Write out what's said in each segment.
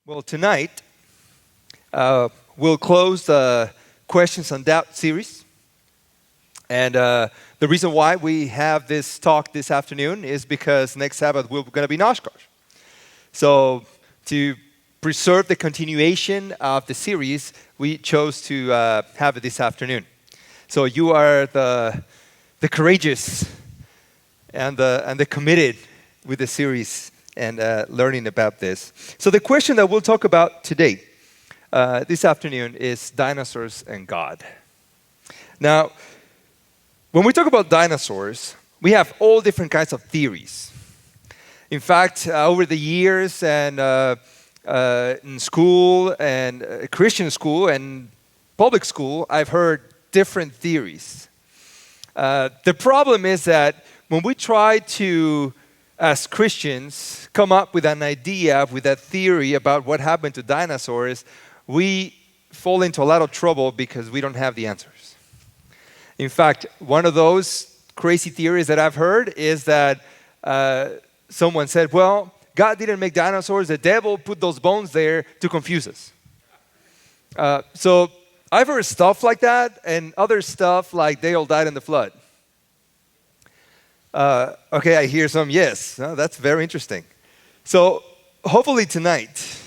Well, tonight we'll close the Questions on Doubt series. And the reason why we have this talk this afternoon is because next Sabbath we're going to be in Oshkosh. So to preserve the continuation of the series, we chose to have it this afternoon. So you are the courageous and the committed with the series and learning about this. So the question that we'll talk about today, this afternoon, is dinosaurs and God. Now, when we talk about dinosaurs, we have all different kinds of theories. In fact, over the years and in school and Christian school and public school, I've heard different theories. The problem is that when we try to, as Christians, come up with an idea, with a theory about what happened to dinosaurs, we fall into a lot of trouble because we don't have the answers. In fact, one of those crazy theories that I've heard is that someone said, well, God didn't make dinosaurs, the devil put those bones there to confuse us. So I've heard stuff like that and other stuff like they all died in the flood. Okay, I hear some yes. That's very interesting. So hopefully tonight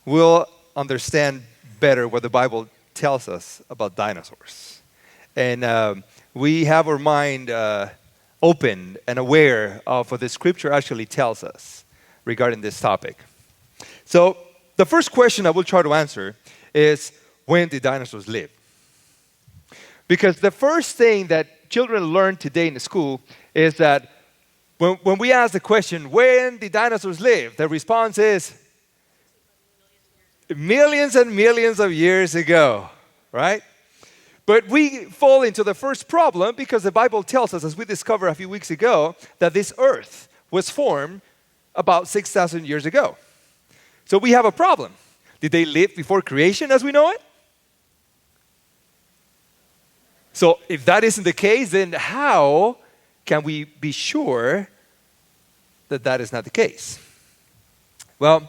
we'll understand better what the Bible tells us about dinosaurs. And we have our mind open and aware of what the Scripture actually tells us regarding this topic. So the first question I will try to answer is, when did dinosaurs live? Because the first thing that children learn today in the school is that when we ask the question, when did dinosaurs live? The response is, millions and millions of years ago, right? But we fall into the first problem because the Bible tells us, as we discovered a few weeks ago, that this earth was formed about 6,000 years ago. So we have a problem. Did they live before creation as we know it? So if that isn't the case, then how can we be sure that that is not the case? Well,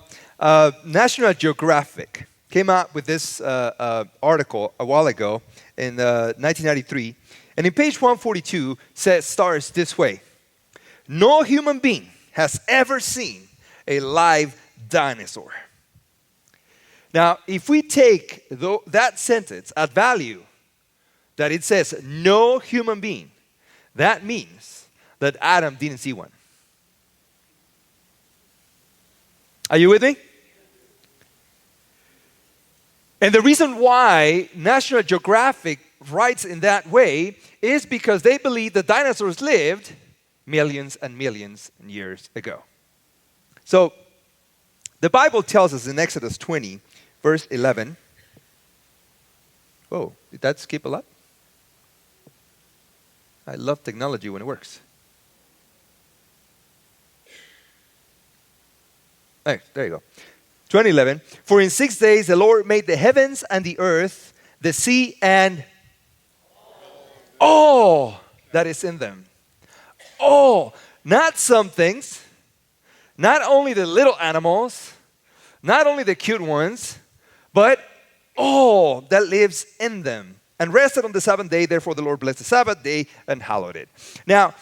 National Geographic came out with this article a while ago in 1993. And in page 142, starts this way. No human being has ever seen a live dinosaur. Now, if we take that sentence at value, that it says no human being, that means that Adam didn't see one. Are you with me? And the reason why National Geographic writes in that way is because they believe that dinosaurs lived millions and millions of years ago. So, the Bible tells us in Exodus 20, verse 11. Whoa, did that skip a lot? I love technology when it works. Hey, there you go. 20:11. For in 6 days the Lord made the heavens and the earth, the sea, and all that is in them. All, not some things, not only the little animals, not only the cute ones, but all that lives in them. And rested on the seventh day, therefore the Lord blessed the Sabbath day and hallowed it. Now,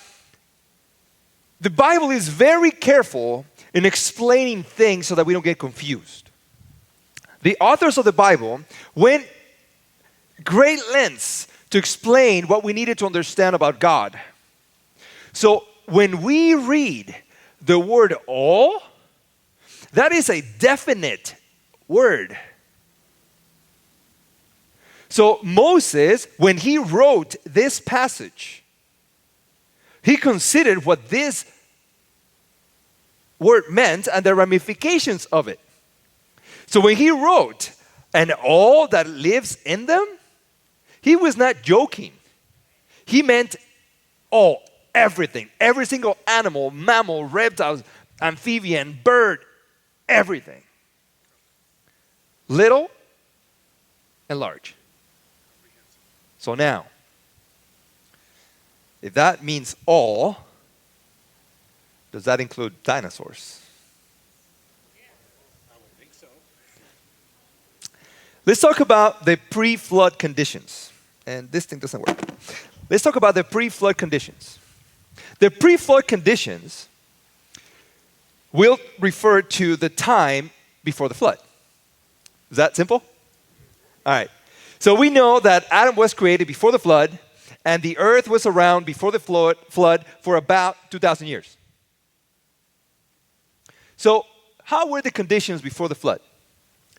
the Bible is very careful in explaining things so that we don't get confused. The authors of the Bible went great lengths to explain what we needed to understand about God. So when we read the word all, that is a definite word. So Moses, when he wrote this passage, he considered what this word meant and the ramifications of it. So when he wrote, and all that lives in them, he was not joking. He meant all, everything, every single animal, mammal, reptile, amphibian, bird, everything. Little and large. So now, if that means all, does that include dinosaurs? I would think so. Let's talk about the pre-flood conditions. And this thing doesn't work. Let's talk about the pre-flood conditions. The pre-flood conditions will refer to the time before the flood. Is that simple? All right. So we know that Adam was created before the flood, and the earth was around before the flood for about 2,000 years. So how were the conditions before the flood?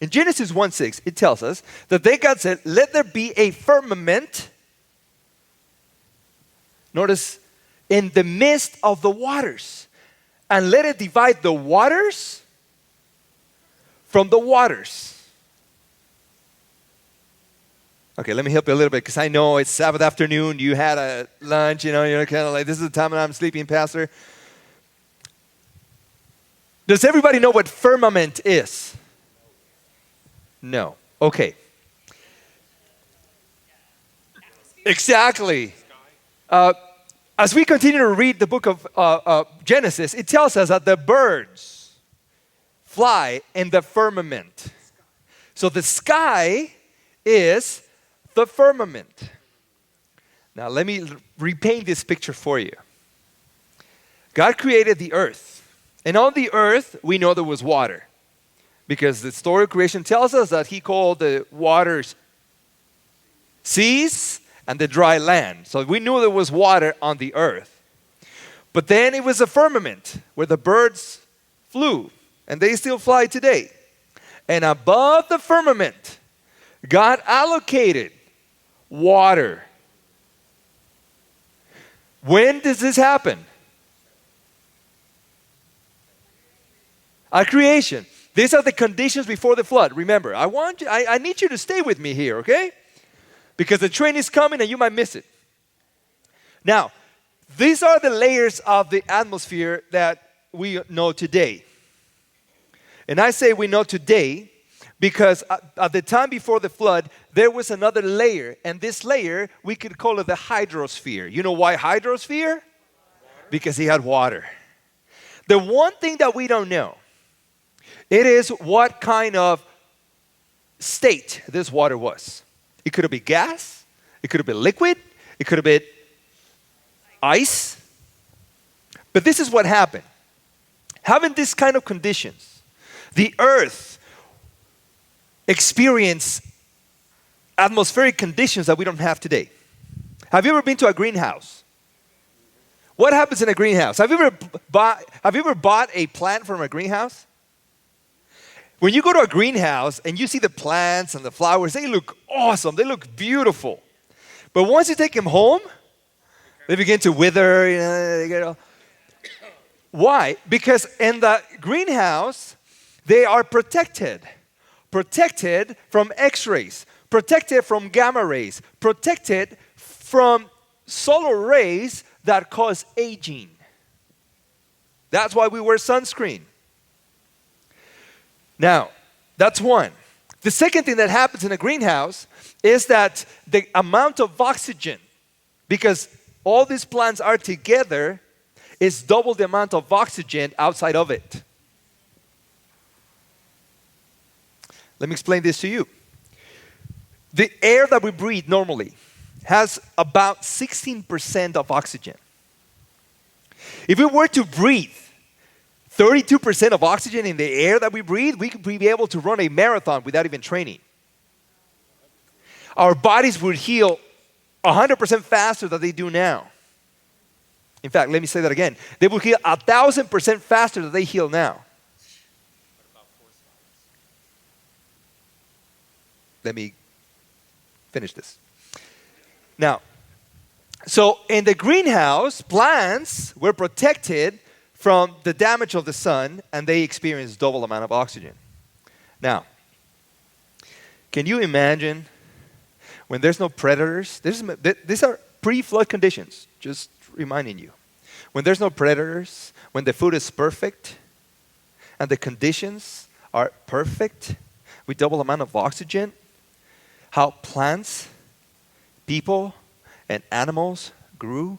In Genesis 1:6, it tells us that God said, let there be a firmament, notice, in the midst of the waters, and let it divide the waters from the waters. Okay, let me help you a little bit, because I know it's Sabbath afternoon, you had a lunch, you're kind of like, this is the time when I'm sleeping, Pastor. Does everybody know what firmament is? No. Okay. Exactly. As we continue to read the book of Genesis, it tells us that the birds fly in the firmament. So the sky is the firmament. Now let me repaint this picture for you. God created the earth. And on the earth, we know there was water. Because the story of creation tells us that He called the waters seas and the dry land. So we knew there was water on the earth. But then it was a firmament where the birds flew. And they still fly today. And above the firmament, God allocated water. When does this happen? At creation. These are the conditions before the flood. Remember, I need you to stay with me here, okay? Because the train is coming and you might miss it. Now, these are the layers of the atmosphere that we know today. And I say we know today because at the time before the flood, there was another layer. And this layer, we could call it the hydrosphere. You know why hydrosphere? Water. Because he had water. The one thing that we don't know, it is what kind of state this water was. It could have been gas. It could have been liquid. It could have been ice. But this is what happened. Having this kind of conditions, the earth experienced atmospheric conditions that we don't have today. Have you ever been to a greenhouse? What happens in a greenhouse? Have you ever bought a plant from a greenhouse? When you go to a greenhouse and you see the plants and the flowers, they look awesome. They look beautiful. But once you take them home, they begin to wither. Why? Because in the greenhouse, they are protected. Protected from X-rays. Protected from gamma rays. Protected from solar rays that cause aging. That's why we wear sunscreen. Now, that's one. The second thing that happens in a greenhouse is that the amount of oxygen, because all these plants are together, is double the amount of oxygen outside of it. Let me explain this to you. The air that we breathe normally has about 16% of oxygen. If we were to breathe 32% of oxygen in the air that we breathe, we could be able to run a marathon without even training. Our bodies would heal 100% faster than they do now. In fact, let me say that again. They would heal 1,000% faster than they heal now. Let me finish this. Now, so in the greenhouse, plants were protected from the damage of the sun, and they experience double amount of oxygen. Now, can you imagine when there's no predators? These are pre-flood conditions, just reminding you. When there's no predators, when the food is perfect, and the conditions are perfect, with double amount of oxygen, how plants, people, and animals grew.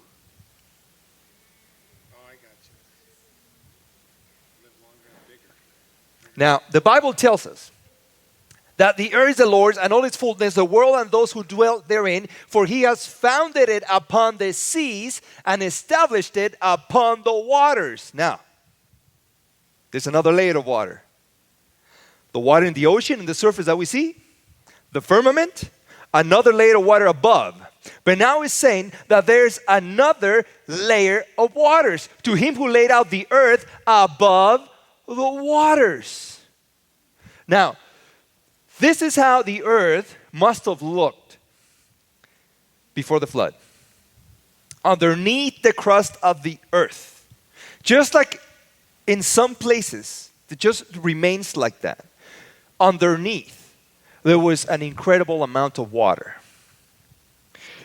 Now, the Bible tells us that the earth is the Lord's and all its fullness, the world and those who dwell therein, for he has founded it upon the seas and established it upon the waters. Now, there's another layer of water. The water in the ocean and the surface that we see, the firmament, another layer of water above. But now it's saying that there's another layer of waters. To him who laid out the earth above the waters. Now, this is how the earth must have looked before the flood. Underneath the crust of the earth. Just like in some places, it just remains like that. Underneath, there was an incredible amount of water.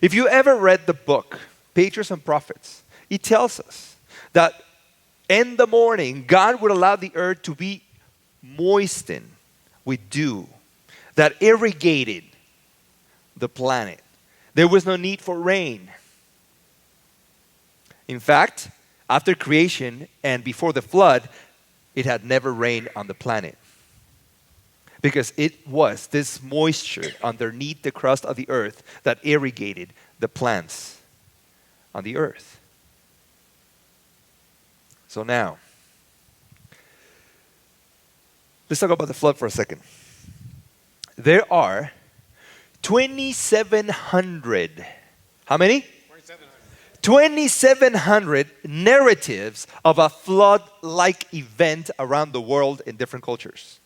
If you ever read the book, Patriarchs and Prophets, it tells us that in the morning, God would allow the earth to be moistened with dew that irrigated the planet. There was no need for rain. In fact, after creation and before the flood, it had never rained on the planet. Because it was this moisture underneath the crust of the earth that irrigated the plants on the earth. So now, let's talk about the flood for a second. There are 2,700, how many? 2,700 narratives of a flood-like event around the world in different cultures.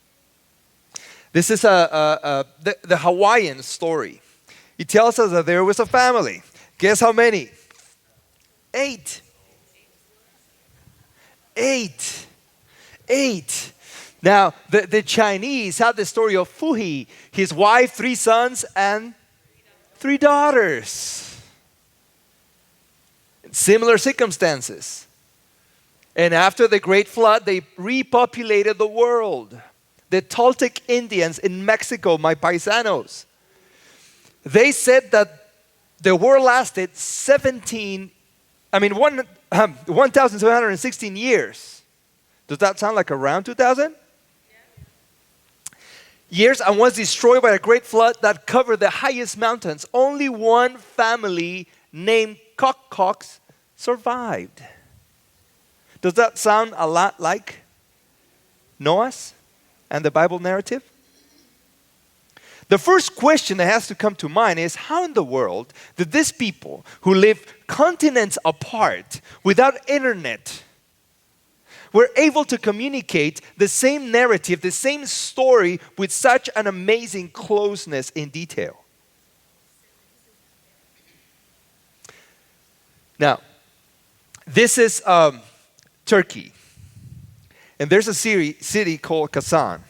This is the Hawaiian story. It tells us that there was a family. Guess how many? 8. 8. 8. Now, the Chinese have the story of Fuhi, his wife, 3 sons, and 3 daughters. Similar circumstances. And after the great flood, they repopulated the world. The Toltec Indians in Mexico, my paisanos, they said that the world lasted 1,716 years. Does that sound like around 2,000? Years, and was destroyed by a great flood that covered the highest mountains. Only one family named Cox survived. Does that sound a lot like Noah's and the Bible narrative? The first question that has to come to mind is, how in the world did these people who live continents apart without internet were able to communicate the same narrative, the same story with such an amazing closeness in detail? Now, this is Turkey. And there's a city called Kazan.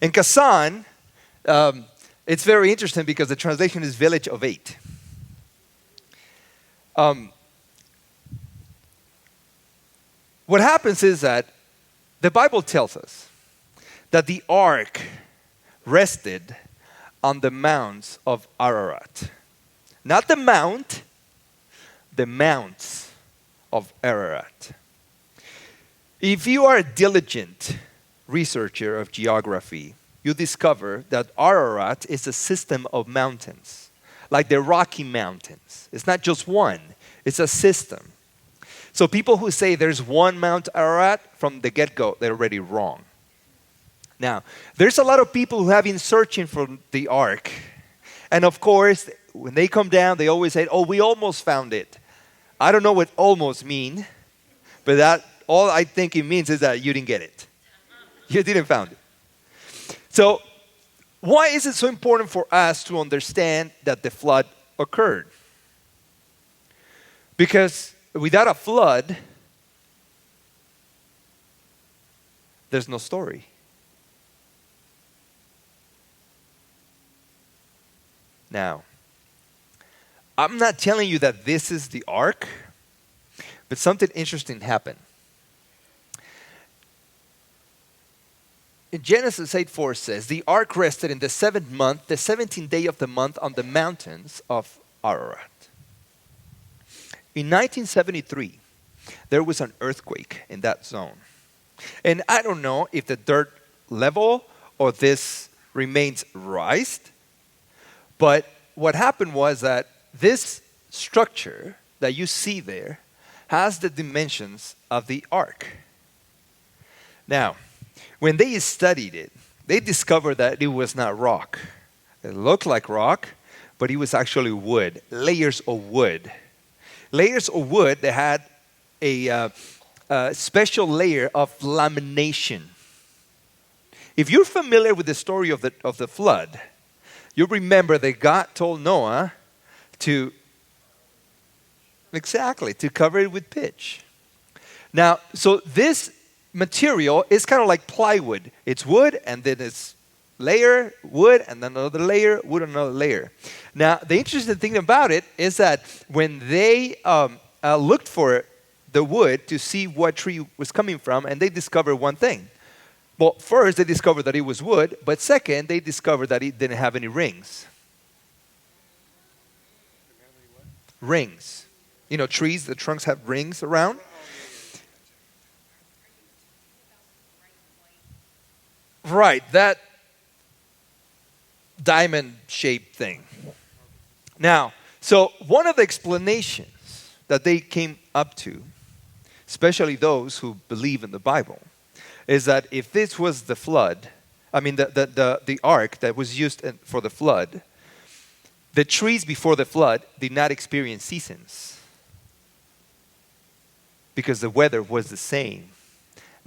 And Kazan, it's very interesting because the translation is village of 8. What happens is that the Bible tells us that the ark rested on the mounts of Ararat. Not the mount, the mounts of Ararat. If you are a diligent researcher of geography, you discover that Ararat is a system of mountains, like the Rocky Mountains. It's not just one, it's a system. So people who say there's one Mount Ararat, from the get-go, they're already wrong. Now, there's a lot of people who have been searching for the ark. And of course, when they come down, they always say, oh, we almost found it. I don't know what almost mean, but that all I think it means is that you didn't get it. You didn't found it. So, why is it so important for us to understand that the flood occurred? Because without a flood, there's no story. Now, I'm not telling you that this is the ark, but something interesting happened. In Genesis 8:4 says, the ark rested in the 7th month, the 17th day of the month, on the mountains of Ararat. In 1973, there was an earthquake in that zone. And I don't know if the dirt level or this remains raised. But what happened was that this structure that you see there has the dimensions of the ark. Now, when they studied it, they discovered that it was not rock. It looked like rock, but it was actually wood, layers of wood. Layers of wood that had a special layer of lamination. If you're familiar with the story of the flood, you remember that God told Noah to cover it with pitch. Now, so this material is kind of like plywood. It's wood, and then it's layer, wood, and then another layer, wood, another layer. Now, the interesting thing about it is that when they looked for the wood to see what tree was coming from, and they discovered one thing. Well, first, they discovered that it was wood, but second, they discovered that it didn't have any rings. Rings. You know, trees, the trunks have rings around. Right, that diamond-shaped thing. Now, so one of the explanations that they came up to, especially those who believe in the Bible, is that if this was the flood, the ark that was used for the flood, the trees before the flood did not experience seasons because the weather was the same.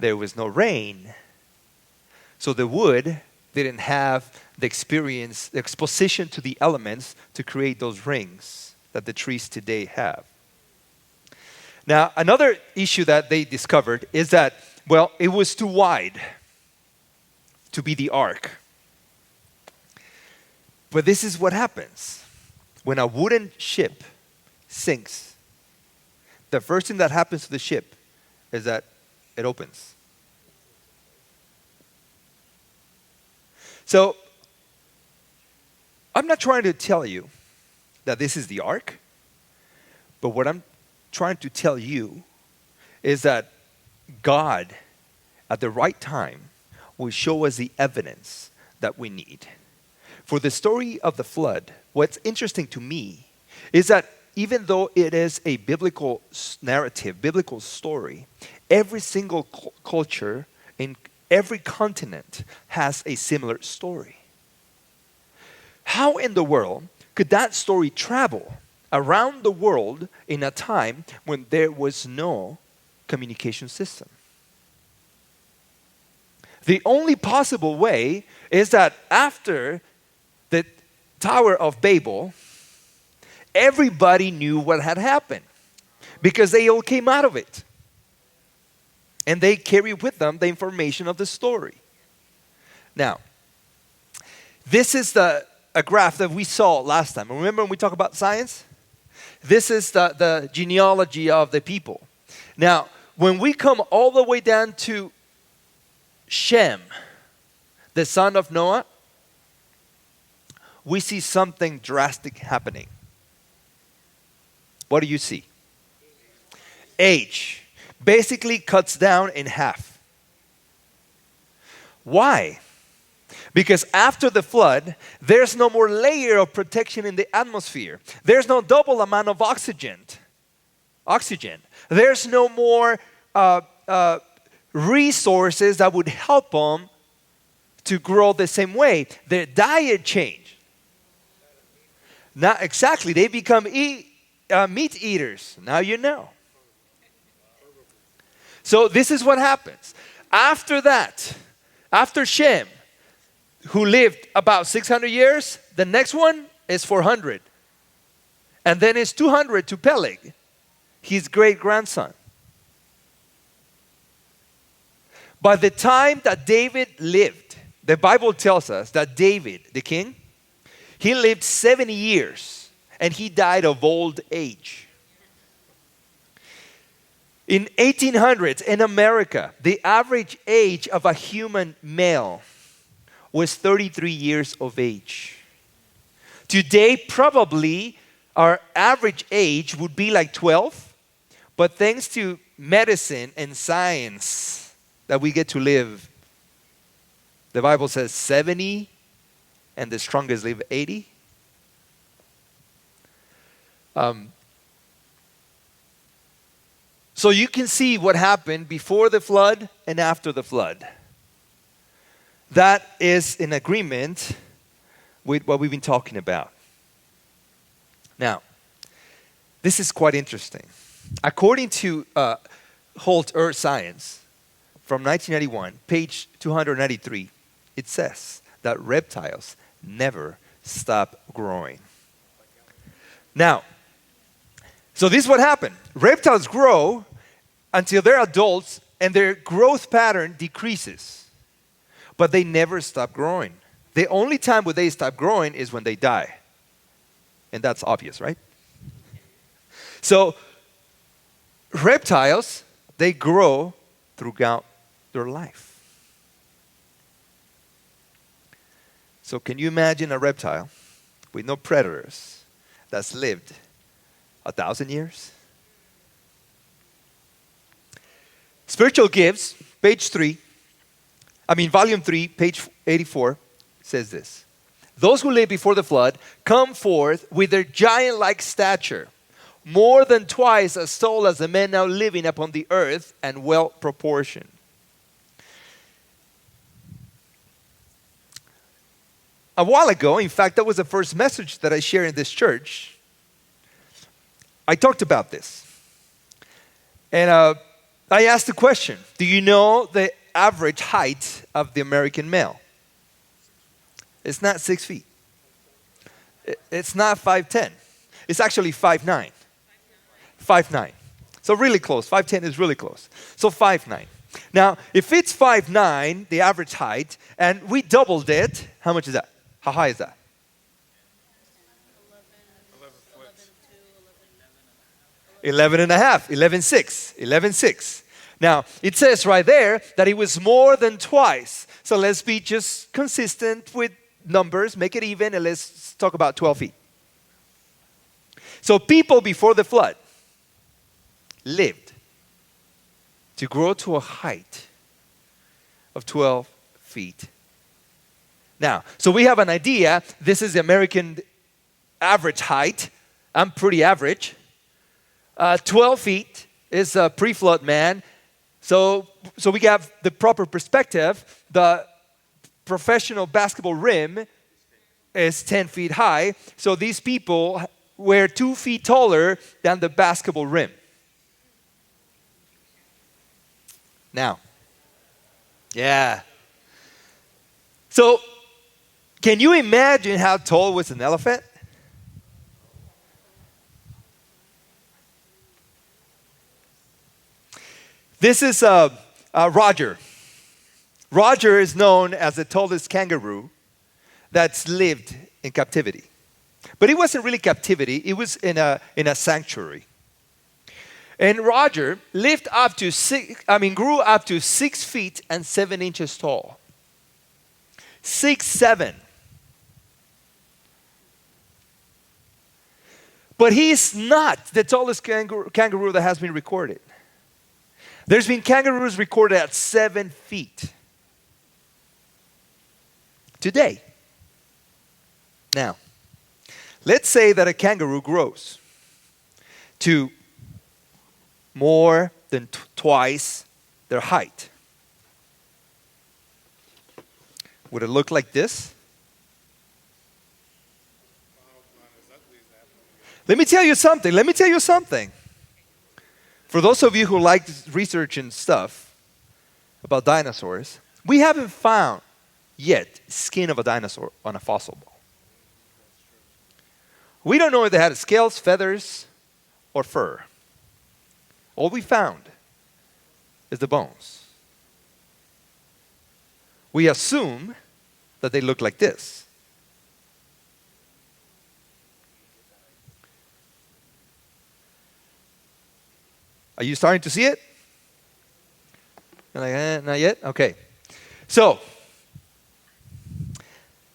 There was no rain. So the wood didn't have the experience, the exposition to the elements to create those rings that the trees today have. Now, another issue that they discovered is that, well, it was too wide to be the ark. But this is what happens. When a wooden ship sinks, the first thing that happens to the ship is that it opens. So, I'm not trying to tell you that this is the ark, but what I'm trying to tell you is that God, at the right time, will show us the evidence that we need. For the story of the flood, what's interesting to me is that even though it is a biblical narrative, biblical story, every single culture in every continent has a similar story. How in the world could that story travel around the world in a time when there was no communication system? The only possible way is that after the Tower of Babel, everybody knew what had happened because they all came out of it. And they carry with them the information of the story. Now, this is a graph that we saw last time. Remember when we talked about science? This is the genealogy of the people. Now, when we come all the way down to Shem, the son of Noah, we see something drastic happening. What do you see? Age. Basically cuts down in half. Why? Because after the flood, there's no more layer of protection in the atmosphere. There's no double amount of oxygen. There's no more resources that would help them to grow the same way. Their diet changed. Not exactly. They become meat eaters. Now you know. So this is what happens. After that, after Shem, who lived about 600 years, the next one is 400. And then it's 200 to Peleg, his great-grandson. By the time that David lived, the Bible tells us that David, the king, he lived 70 years and he died of old age. In 1800s in America, the average age of a human male was 33 years of age. Today, probably our average age would be like 12, but thanks to medicine and science that we get to live, the Bible says 70 and the strongest live 80. So you can see what happened before the flood and after the flood. That is in agreement with what we've been talking about. Now, this is quite interesting. According to Holt Earth Science from 1991, page 293, it says that reptiles never stop growing. Now, so this is what happened. Reptiles grow until they're adults and their growth pattern decreases. But they never stop growing. The only time when they stop growing is when they die. And that's obvious, right? So reptiles, they grow throughout their life. So can you imagine a reptile with no predators that's lived 1,000 years? Spiritual Gifts, volume 3, page 84, says this. Those who lived before the flood come forth with their giant-like stature, more than twice as tall as the men now living upon the earth, and well proportioned. A while ago, in fact, that was the first message that I shared in this church. I talked about this. And I asked the question, do you know the average height of the American male? It's not 6 feet. It's not 5'10". It's actually 5'9". 5'9". So really close. 5'10" is really close. So 5'9". Now, if it's 5'9", the average height, and we doubled it, how much is that? How high is that? 11 and a half. 11.6. 11.6. Now, it says right there that it was more than twice. So let's be just consistent with numbers, make it even, and let's talk about 12 feet. So people before the flood lived to grow to a height of 12 feet. Now, so we have an idea. This is the American average height. I'm pretty average. 12 feet is a pre-flood man. So we have the proper perspective. The professional basketball rim is 10 feet high. So these people were 2 feet taller than the basketball rim. Now, yeah. So can you imagine how tall was an elephant? This is Roger. Roger is known as the tallest kangaroo that's lived in captivity. But it wasn't really captivity. It was in a sanctuary. And Roger grew up to 6 feet and 7 inches tall. 6'7". But he is not the tallest kangaroo that has been recorded. There's been kangaroos recorded at 7 feet. Today. Now, let's say that a kangaroo grows to more than twice their height. Would it look like this? Let me tell you something. For those of you who like research and stuff about dinosaurs, we haven't found yet skin of a dinosaur on a fossil bone. We don't know if they had scales, feathers, or fur. All we found is the bones. We assume that they look like this. Are you starting to see it? You're like, not yet? Okay. So,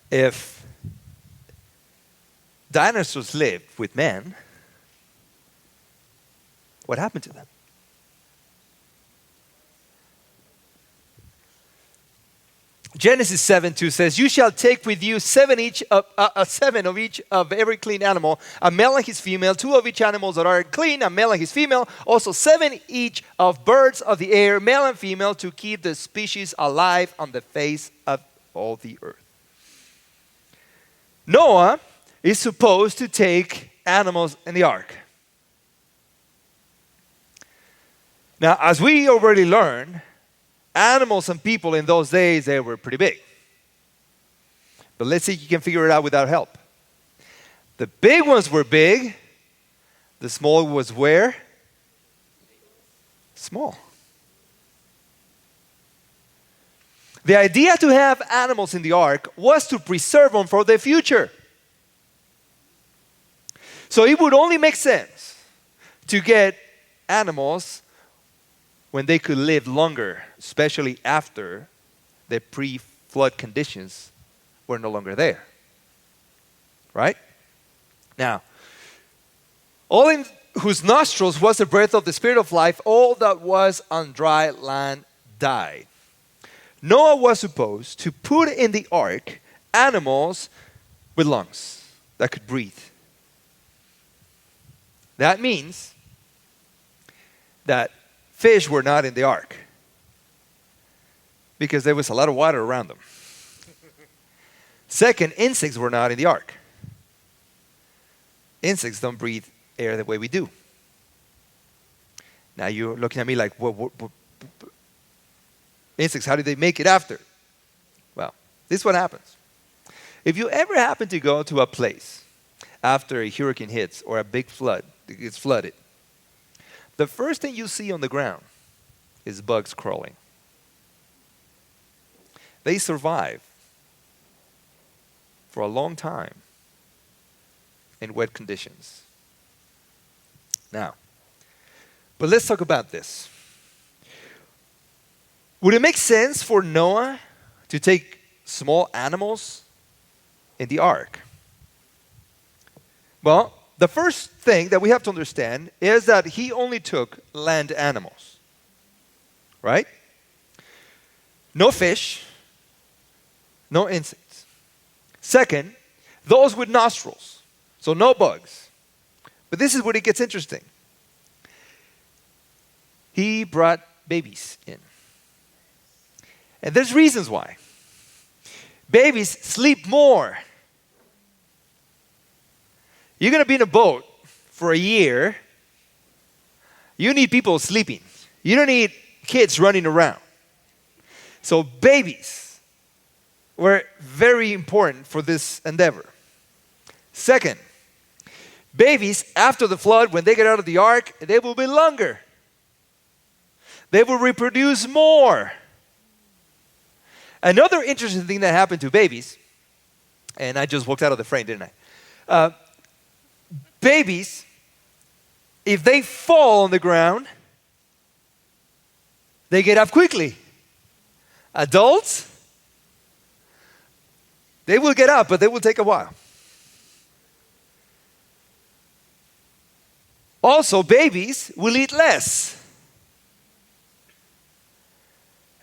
if dinosaurs lived with men, what happened to them? Genesis 7:2 says, "You shall take with you seven of each of every clean animal, a male and his female, two of each animals that are clean, a male and his female, also seven each of birds of the air, male and female, to keep the species alive on the face of all the earth." Noah is supposed to take animals in the ark. Now, as we already learned, animals and people in those days, they were pretty big. But let's see if you can figure it out without help. The big ones were big. The small was where? Small. The idea to have animals in the ark was to preserve them for the future. So it would only make sense to get animals when they could live longer, especially after the pre-flood conditions were no longer there. Right? Now, all in whose nostrils was the breath of the Spirit of life, all that was on dry land died. Noah was supposed to put in the ark animals with lungs that could breathe. That means that fish were not in the ark because there was a lot of water around them. Second, insects were not in the ark. Insects don't breathe air the way we do. Now you're looking at me like, what? Insects, how did they make it after? Well, this is what happens. If you ever happen to go to a place after a hurricane hits or a big flood, it gets flooded, the first thing you see on the ground is bugs crawling. They survive for a long time in wet conditions. Now, but let's talk about this. Would it make sense for Noah to take small animals in the ark? Well, the first thing that we have to understand is that he only took land animals. Right? No fish, no insects. Second, those with nostrils. So no bugs. But this is where it gets interesting. He brought babies in. And there's reasons why. Babies sleep more. You're going to be in a boat for a year. You need people sleeping. You don't need kids running around. So babies were very important for this endeavor. Second, babies after the flood, when they get out of the ark, they will be longer. They will reproduce more. Another interesting thing that happened to babies, and I just walked out of the frame, didn't I? Babies, if they fall on the ground, they get up quickly. Adults, they will get up, but they will take a while. Also, babies will eat less.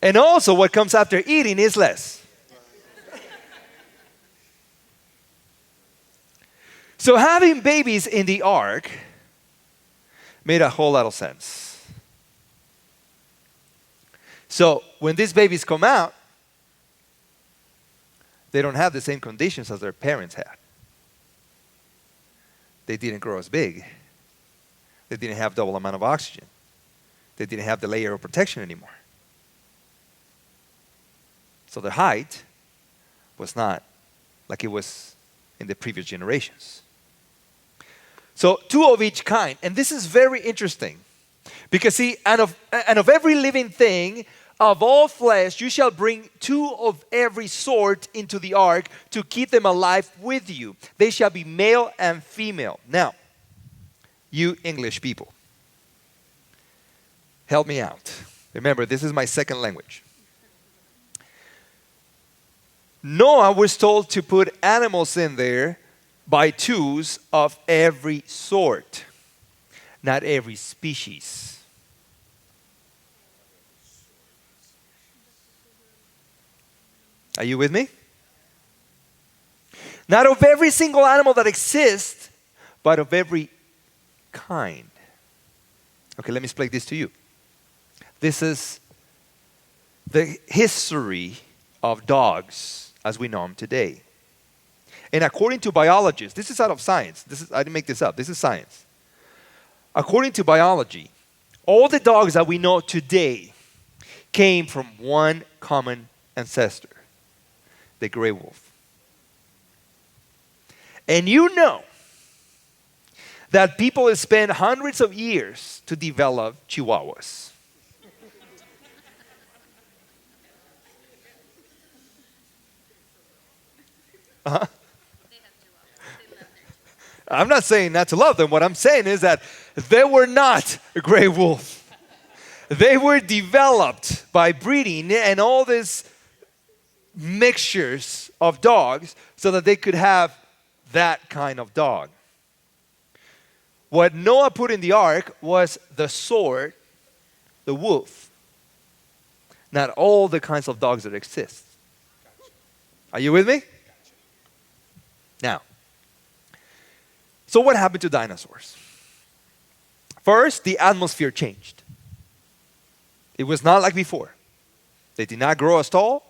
And also, what comes after eating is less. So having babies in the ark made a whole lot of sense. So when these babies come out, they don't have the same conditions as their parents had. They didn't grow as big. They didn't have double amount of oxygen. They didn't have the layer of protection anymore. So the height was not like it was in the previous generations. So two of each kind. And this is very interesting. Because see, and of every living thing, of all flesh, you shall bring two of every sort into the ark to keep them alive with you. They shall be male and female. Now, you English people, help me out. Remember, this is my second language. Noah was told to put animals in there by twos of every sort, not every species. Are you with me? Not of every single animal that exists, but of every kind. Okay, let me explain this to you. This is the history of dogs as we know them today. And according to biologists, this is out of science. I didn't make this up. This is science. According to biology, all the dogs that we know today came from one common ancestor, the gray wolf. And you know that people spend hundreds of years to develop chihuahuas. Uh-huh. I'm not saying not to love them. What I'm saying is that they were not a gray wolf. They were developed by breeding and all these mixtures of dogs so that they could have that kind of dog. What Noah put in the ark was the sword, the wolf, not all the kinds of dogs that exist. Are you with me? Now, so what happened to dinosaurs? First, the atmosphere changed. It was not like before. They did not grow as tall.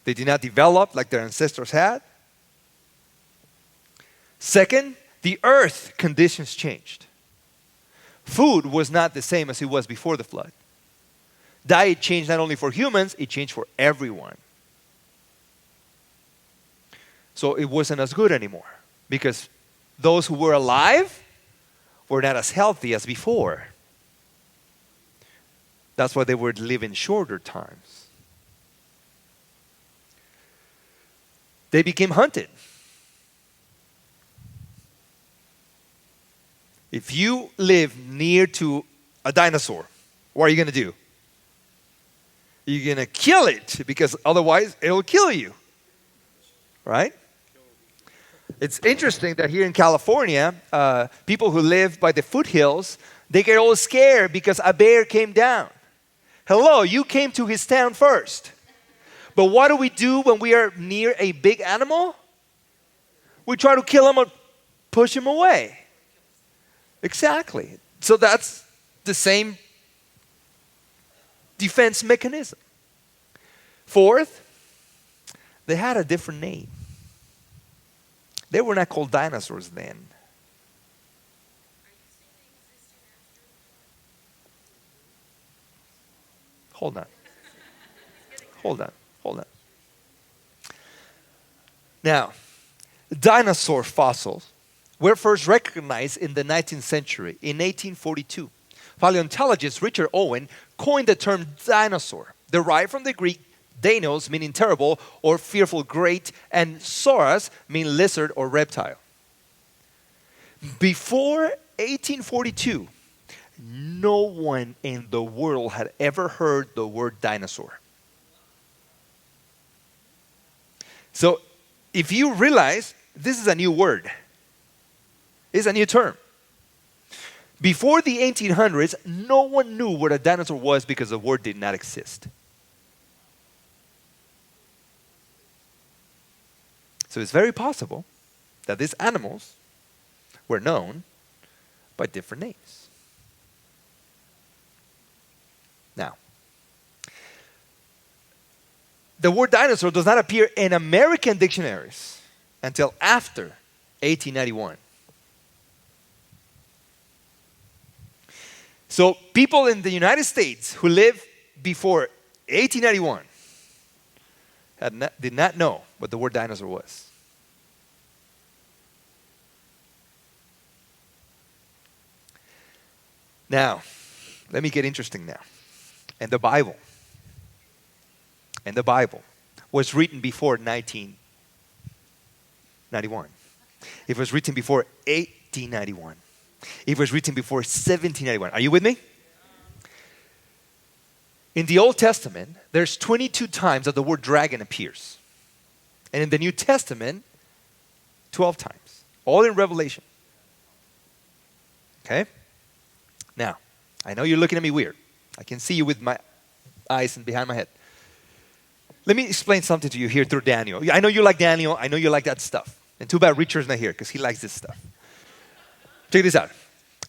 They did not develop like their ancestors had. Second, the earth conditions changed. Food was not the same as it was before the flood. Diet changed not only for humans, it changed for everyone. So it wasn't as good anymore because those who were alive were not as healthy as before. That's why they were living shorter times. They became hunted. If you live near to a dinosaur, what are you going to do? You're going to kill it because otherwise it'll kill you. Right? It's interesting that here in California, people who live by the foothills, they get all scared because a bear came down. Hello, you came to his town first. But what do we do when we are near a big animal? We try to kill him or push him away. Exactly. So that's the same defense mechanism. Fourth, they had a different name. They were not called dinosaurs then. Hold on. Now, dinosaur fossils were first recognized in the 19th century, in 1842. Paleontologist Richard Owen coined the term dinosaur, derived from the Greek Dainos, meaning terrible or fearful great, and sauros, meaning lizard or reptile. Before 1842, no one in the world had ever heard the word dinosaur. So, if you realize, this is a new word. It's a new term. Before the 1800s, no one knew what a dinosaur was because the word did not exist. So it's very possible that these animals were known by different names. Now, the word dinosaur does not appear in American dictionaries until after 1891. So people in the United States who lived before 1891 did not know what the word dinosaur was. Now, let me get interesting now. And the Bible was written before 1991. It was written before 1891. It was written before 1791. Are you with me? In the Old Testament, there's 22 times that the word dragon appears. And in the New Testament, 12 times. All in Revelation. Okay? Now, I know you're looking at me weird. I can see you with my eyes and behind my head. Let me explain something to you here through Daniel. I know you like Daniel. I know you like that stuff. And too bad Richard's not here because he likes this stuff. Check this out.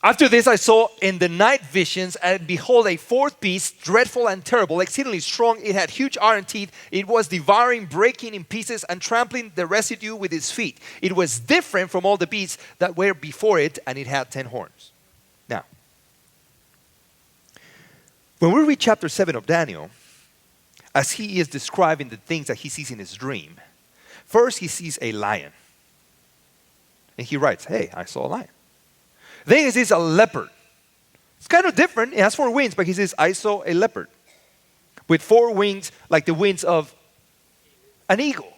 After this I saw in the night visions, and behold, a fourth beast, dreadful and terrible, exceedingly strong. It had huge iron teeth. It was devouring, breaking in pieces, and trampling the residue with its feet. It was different from all the beasts that were before it, and it had 10 horns. Now, when we read chapter 7 of Daniel, as he is describing the things that he sees in his dream, first he sees a lion. And he writes, hey, I saw a lion. Then he sees a leopard. It's kind of different. It has 4 wings, but he says, I saw a leopard with 4 wings like the wings of an eagle.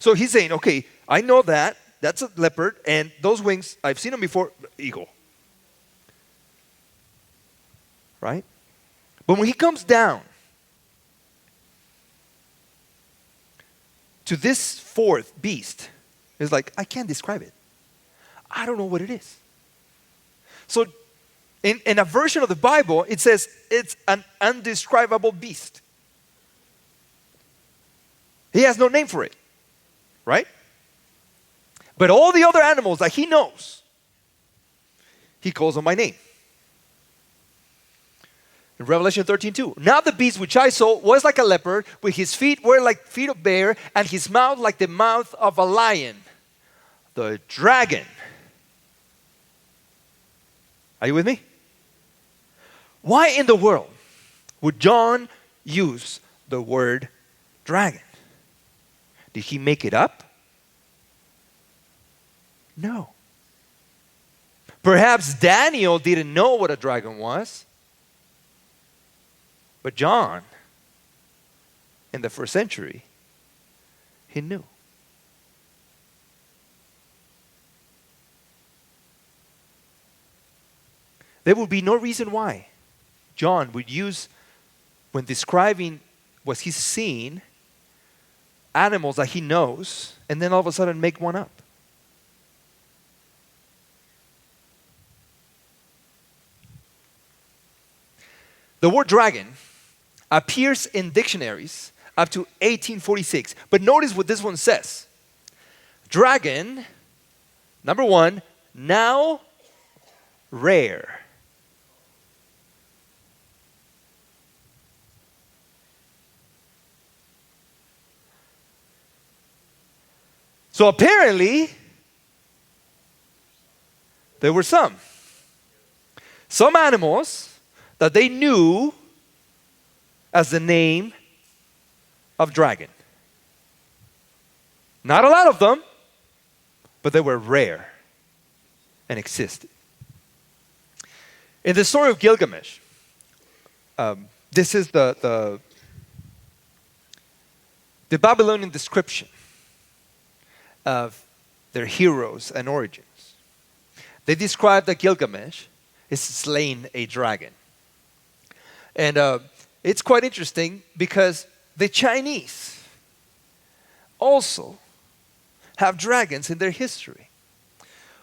So he's saying, okay, I know that. That's a leopard. And those wings, I've seen them before, eagle. Right? But when he comes down to this 4th beast, it's like, I can't describe it. I don't know what it is. So in a version of the Bible, it says it's an undescribable beast. He has no name for it, right? But all the other animals that he knows, he calls them by name. In Revelation 13:2, now the beast which I saw was like a leopard, with his feet were like feet of bear, and his mouth like the mouth of a lion. The dragon. Are you with me? Why in the world would John use the word dragon? Did he make it up? No. Perhaps Daniel didn't know what a dragon was. But John, in the 1st century, he knew. There would be no reason why John would use, when describing what he's seen, animals that he knows, and then all of a sudden make one up. The word dragon appears in dictionaries up to 1846. But notice what this one says. Dragon, number 1, now rare. So apparently, there were some animals that they knew as the name of dragon. Not a lot of them, but they were rare and existed. In the story of Gilgamesh, this is the Babylonian description of their heroes and origins. They describe that Gilgamesh is slaying a dragon. And it's quite interesting because the Chinese also have dragons in their history.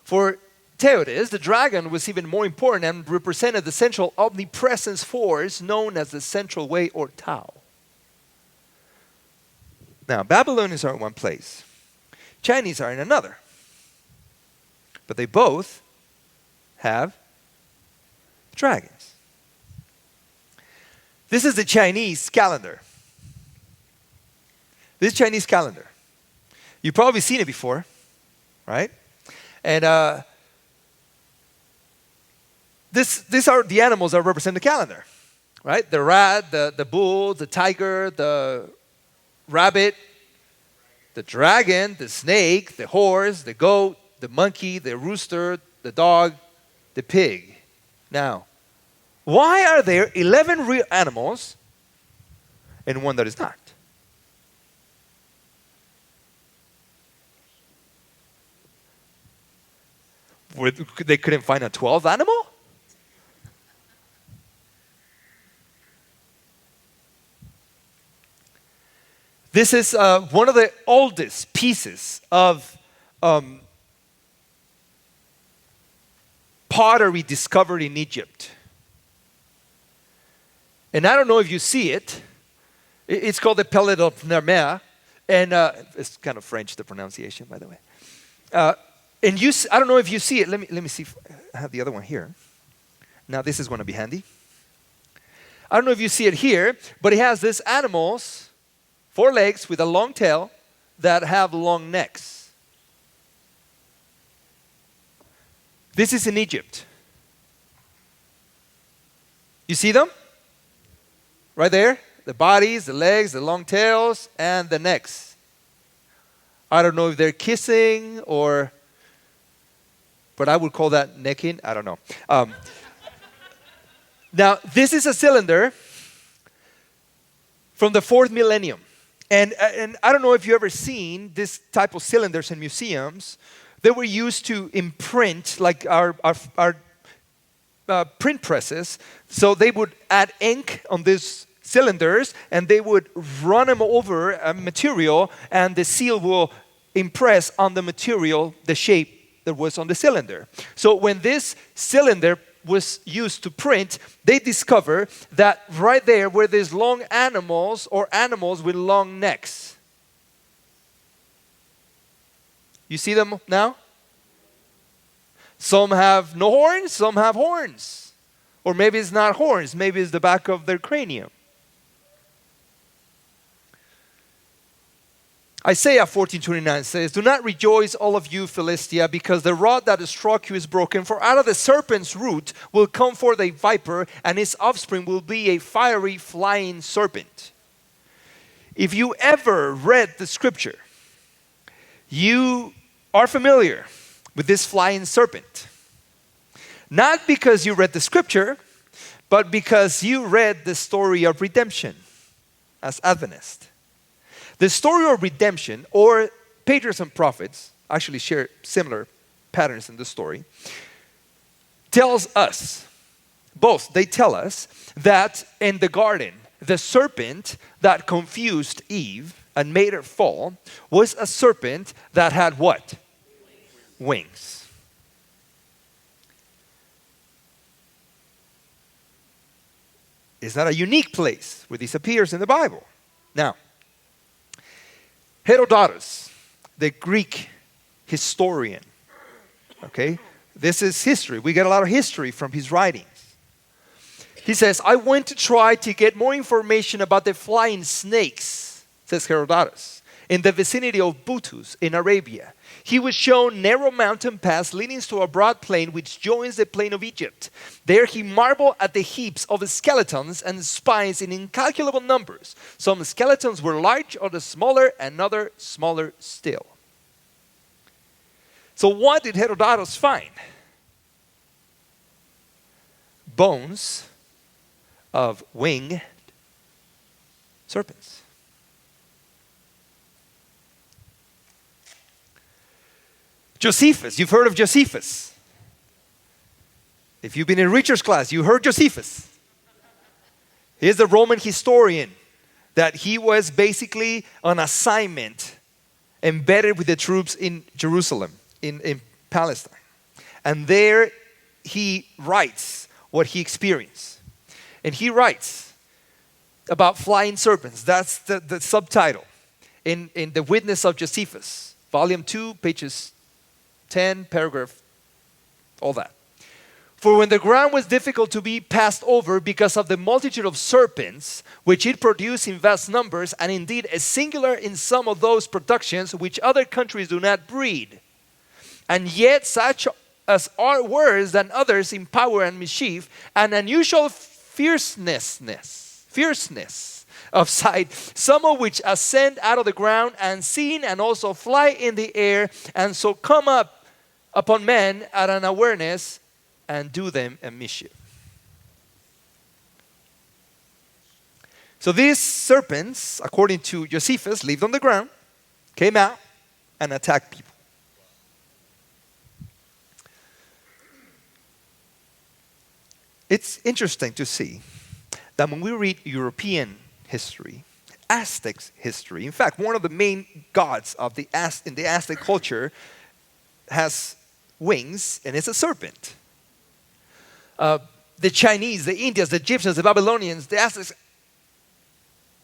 For Theodotus, the dragon was even more important and represented the central omnipresence force known as the Central Way or Tao. Now, Babylonians are in one place. Chinese are in another. But they both have dragons. This is the Chinese calendar. This Chinese calendar. You've probably seen it before, right? And these are the animals that represent the calendar, right? The rat, the bull, the tiger, the rabbit, the dragon, the snake, the horse, the goat, the monkey, the rooster, the dog, the pig. Now, why are there 11 real animals and one that is not? They couldn't find a 12th animal? This is one of the oldest pieces of pottery discovered in Egypt. And I don't know if you see it, It's called the pellet of Nermea. And it's kind of French, the pronunciation, by the way. And I don't know if you see it. Let me see if I have the other one here. Now this is going to be handy. I don't know if you see it here, but it has these animals, 4 legs with a long tail that have long necks. This is in Egypt. You see them? Right there? The bodies, the legs, the long tails, and the necks. I don't know if they're kissing but I would call that necking. I don't know. Now, this is a cylinder from the 4th millennium. And I don't know if you've ever seen this type of cylinders in museums. They were used to imprint, like our print presses. So they would add ink on these cylinders, and they would run them over a material, and the seal will impress on the material the shape that was on the cylinder. So when this cylinder was used to print, they discovered that right there were these long animals or animals with long necks. You see them now? Some have no horns, some have horns. Or maybe it's not horns, maybe it's the back of their cranium. Isaiah 14:29 says, "Do not rejoice, all of you Philistia, because the rod that struck you is broken. For out of the serpent's root will come forth a viper, and his offspring will be a fiery flying serpent." If you ever read the scripture, you are familiar with this flying serpent. Not because you read the scripture, but because you read the story of redemption as Adventist. The story of redemption, or patriarchs and prophets, actually share similar patterns in the story, tells us, they tell us that in the garden, the serpent that confused Eve and made her fall was a serpent that had what? Wings. It's not a unique place where this appears in the Bible. Now, Herodotus, the Greek historian, okay, this is history. We get a lot of history from his writings. He says, "I went to try to get more information about the flying snakes," says Herodotus, "in the vicinity of Butus in Arabia. He was shown narrow mountain paths leading to a broad plain which joins the plain of Egypt. There he marveled at the heaps of skeletons and spines in incalculable numbers. Some skeletons were large, others smaller, and others smaller still." So what did Herodotus find? Bones of winged serpents. Josephus, you've heard of Josephus. If you've been in Richard's class, you heard Josephus. He's the Roman historian that he was basically on assignment, embedded with the troops in Jerusalem, in Palestine. And there he writes what he experienced. And he writes about flying serpents. That's the subtitle in The Witness of Josephus, Volume 2, pages 10, paragraph, all that. "For when the ground was difficult to be passed over because of the multitude of serpents, which it produced in vast numbers, and indeed is singular in some of those productions which other countries do not breed, and yet such as are worse than others in power and mischief, an unusual fierceness of sight, some of which ascend out of the ground unseen and also fly in the air, and so come up upon men at an awareness and do them a mischief." So these serpents, according to Josephus, lived on the ground, came out, and attacked people. It's interesting to see that when we read European history, Aztec history, in fact, one of the main gods of in the Aztec culture has wings, and it's a serpent. The Chinese, the Indians, the Egyptians, the Babylonians, the Aztecs,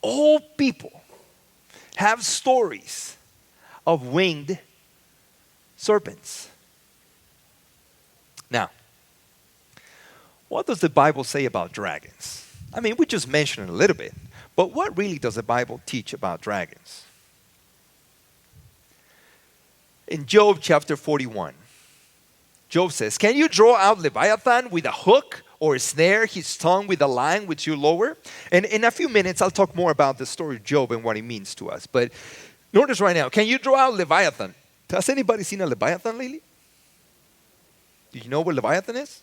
All people have stories of winged serpents. Now, what does the Bible say about dragons? I mean, we just mentioned it a little bit, but what really does the Bible teach about dragons? In Job chapter 41, Job says, "Can you draw out Leviathan with a hook or a snare, his tongue with a line which you lower?" And in a few minutes, I'll talk more about the story of Job and what it means to us. But notice right now, can you draw out Leviathan? Has anybody seen a Leviathan lately? Do you know what Leviathan is?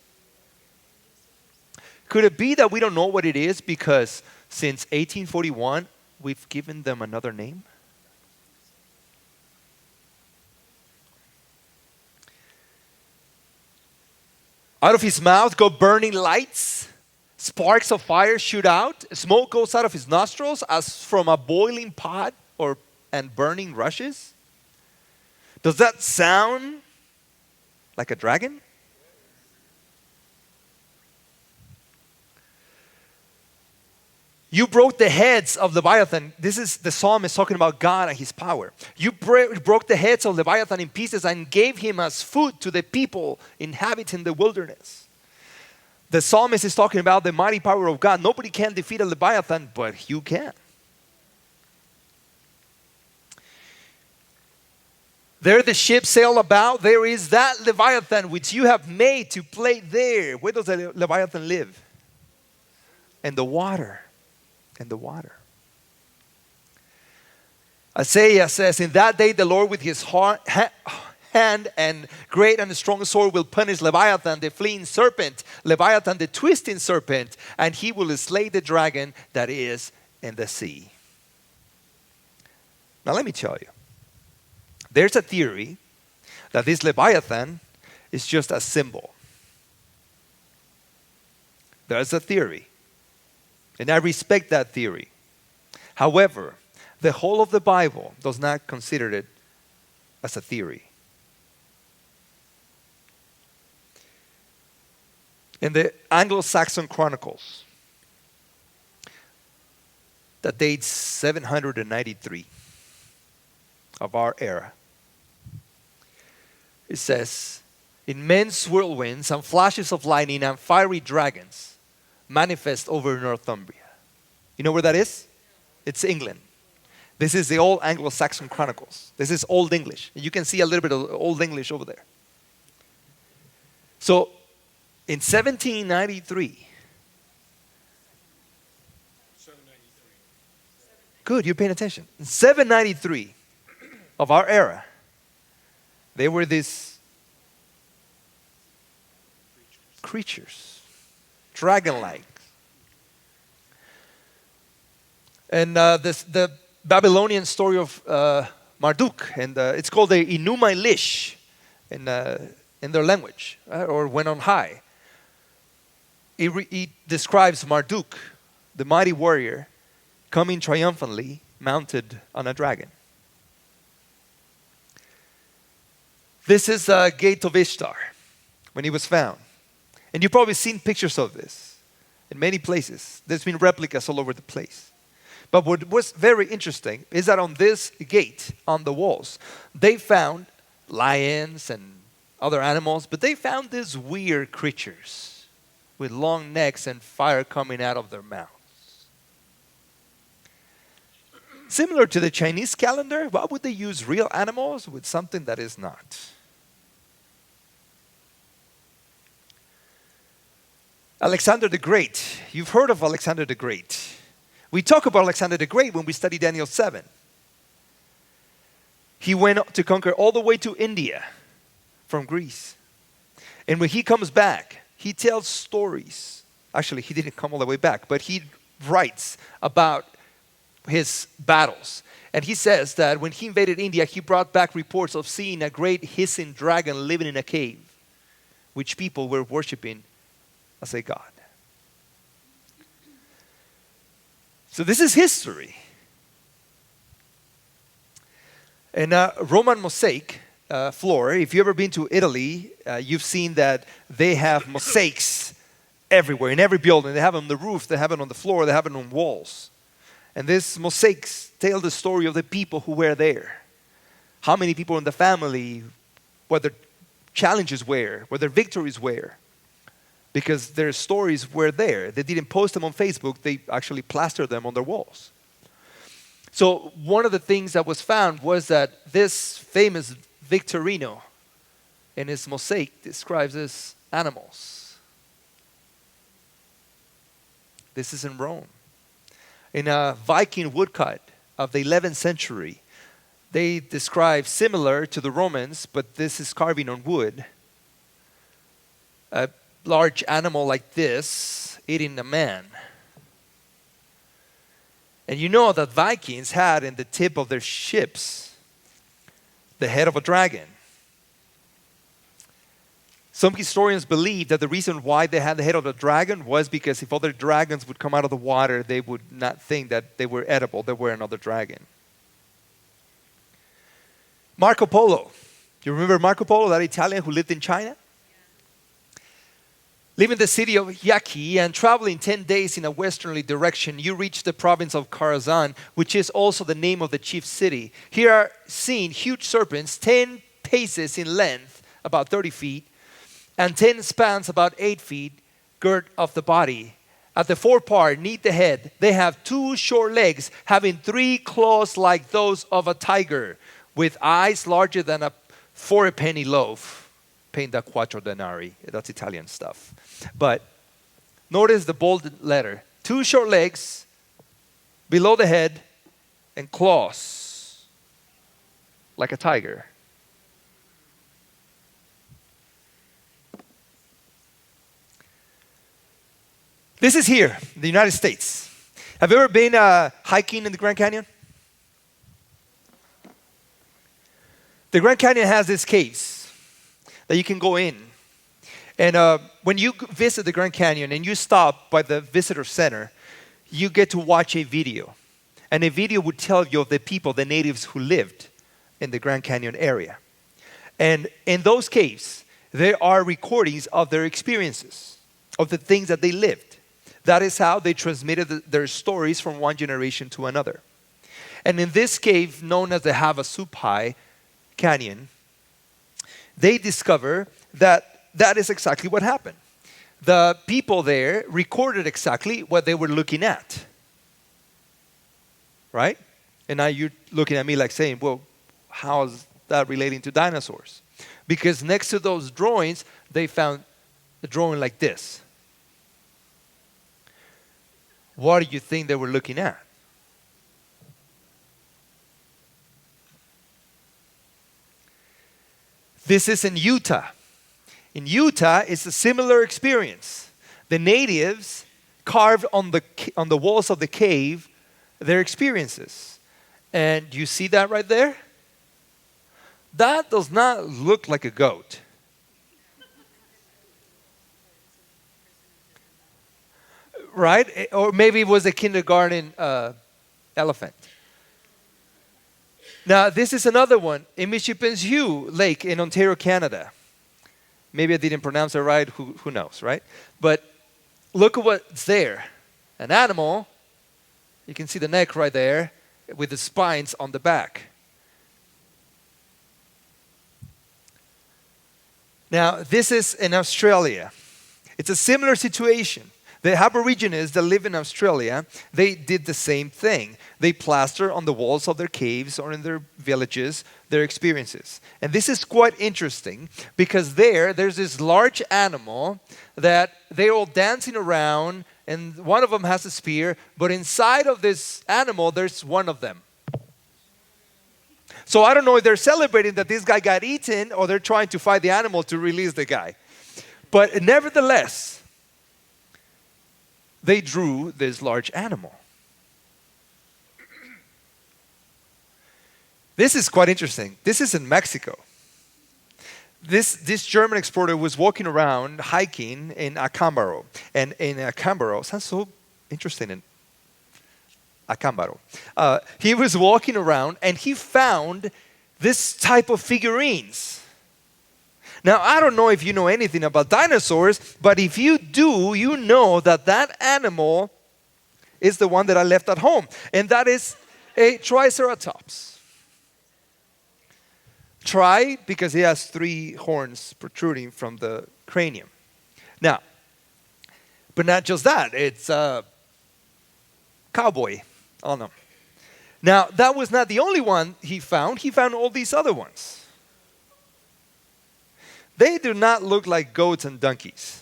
Could it be that we don't know what it is because since 1841, we've given them another name? Out of his mouth go burning lights. Sparks of fire shoot out. Smoke goes out of his nostrils as from a boiling pot and burning rushes. Does that sound like a dragon? You broke the heads of Leviathan. This is the psalmist talking about God and his power. You broke the heads of Leviathan in pieces and gave him as food to the people inhabiting the wilderness. The psalmist is talking about the mighty power of God. Nobody can defeat a Leviathan, but you can. There the ships sail about. There is that Leviathan which you have made to play there. Where does the Leviathan live? In the water. In the water. Isaiah says, "In that day the Lord with his hand and great and strong sword will punish Leviathan, the fleeing serpent, Leviathan, the twisting serpent, and he will slay the dragon that is in the sea." Now let me tell you, there's a theory that this Leviathan is just a symbol. There's a theory. And I respect that theory. However, the whole of the Bible does not consider it as a theory. In the Anglo-Saxon Chronicles, that dates 793 of our era, it says, "Immense whirlwinds and flashes of lightning and fiery dragons manifest over Northumbria." You know where that is? It's England. This is the old Anglo-Saxon Chronicles. This is Old English. You can see a little bit of Old English over there. So in 1793, good, you're paying attention. In 793 of our era, there were these creatures, dragon-like. And the Babylonian story of Marduk, and it's called the Enuma Elish in their language, or When on High. It describes Marduk, the mighty warrior, coming triumphantly mounted on a dragon. This is a gate of Ishtar when he was found. And you've probably seen pictures of this in many places. There's been replicas all over the place. But what was very interesting is that on this gate, on the walls, they found lions and other animals, but they found these weird creatures with long necks and fire coming out of their mouths. Similar to the Chinese calendar, why would they use real animals with something that is not? Alexander the Great. You've heard of Alexander the Great. We talk about Alexander the Great when we study Daniel 7. He went to conquer all the way to India from Greece. And when he comes back, he tells stories. Actually, he didn't come all the way back, but he writes about his battles. And he says that when he invaded India, he brought back reports of seeing a great hissing dragon living in a cave, which people were worshiping as a god. So this is history. And Roman mosaic floor, if you've ever been to Italy, you've seen that they have mosaics everywhere, in every building. They have it on the roof, they have it on the floor, they have it on walls. And these mosaics tell the story of the people who were there. How many people in the family, what their challenges were, what their victories were. Because their stories were there. They didn't post them on Facebook, they actually plastered them on their walls. So one of the things that was found was that this famous Victorino in his mosaic describes his animals. This is in Rome. In a Viking woodcut of the 11th century, they describe, similar to the Romans, but this is carving on wood, a large animal like this eating a man. And you know that Vikings had in the tip of their ships the head of a dragon. Some historians believe that the reason why they had the head of a dragon was because if other dragons would come out of the water, they would not think that they were edible, they were another dragon. Marco Polo. Do you remember Marco Polo, that Italian who lived in China? Leaving the city of Yaqui and traveling 10 days in a westerly direction, you reach the province of Khorasan, which is also the name of the chief city. Here are seen huge serpents, 10 paces in length, about 30 feet, and 10 spans, about 8 feet, girt of the body. At the forepart, neath the head, they have 2 short legs, having 3 claws like those of a tiger, with eyes larger than a 4-penny loaf. Paying da 4 denari. That's Italian stuff. But notice the bold letter. 2 short legs below the head and claws like a tiger. This is here, the United States. Have you ever been hiking in the Grand Canyon? The Grand Canyon has these caves that you can go in. And when you visit the Grand Canyon and you stop by the visitor center, you get to watch a video. And a video would tell you of the people, the natives who lived in the Grand Canyon area. And in those caves, there are recordings of their experiences, of the things that they lived. That is how they transmitted their stories from one generation to another. And in this cave, known as the Havasupai Canyon, they discover that that is exactly what happened. The people there recorded exactly what they were looking at. Right? And now you're looking at me like saying, well, how is that relating to dinosaurs? Because next to those drawings, they found a drawing like this. What do you think they were looking at? This is in Utah. In Utah, it's a similar experience. The natives carved on the walls of the cave their experiences. And you see that right there? That does not look like a goat. Right? Or maybe it was a kindergarten elephant. Now, this is another one in Michipinshu Lake in Ontario, Canada. Maybe I didn't pronounce it right. Who knows, right? But look at what's there. An animal. You can see the neck right there with the spines on the back. Now, this is in Australia. It's a similar situation. The Aborigines that live in Australia, they did the same thing. They plaster on the walls of their caves or in their villages their experiences. And this is quite interesting because there's this large animal that they're all dancing around, and one of them has a spear, but inside of this animal, there's one of them. So I don't know if they're celebrating that this guy got eaten or they're trying to fight the animal to release the guy. But nevertheless, they drew this large animal. This is quite interesting. This is in Mexico. This German explorer was walking around hiking in Acámbaro. And in Acámbaro, sounds so interesting in Acámbaro. He was walking around and he found this type of figurines. Now, I don't know if you know anything about dinosaurs, but if you do, you know that that animal is the one that I left at home, and that is a Triceratops. Tri, because he has 3 horns protruding from the cranium. Now, but not just that, it's a cowboy on him. Now, that was not the only one he found. He found all these other ones. They do not look like goats and donkeys.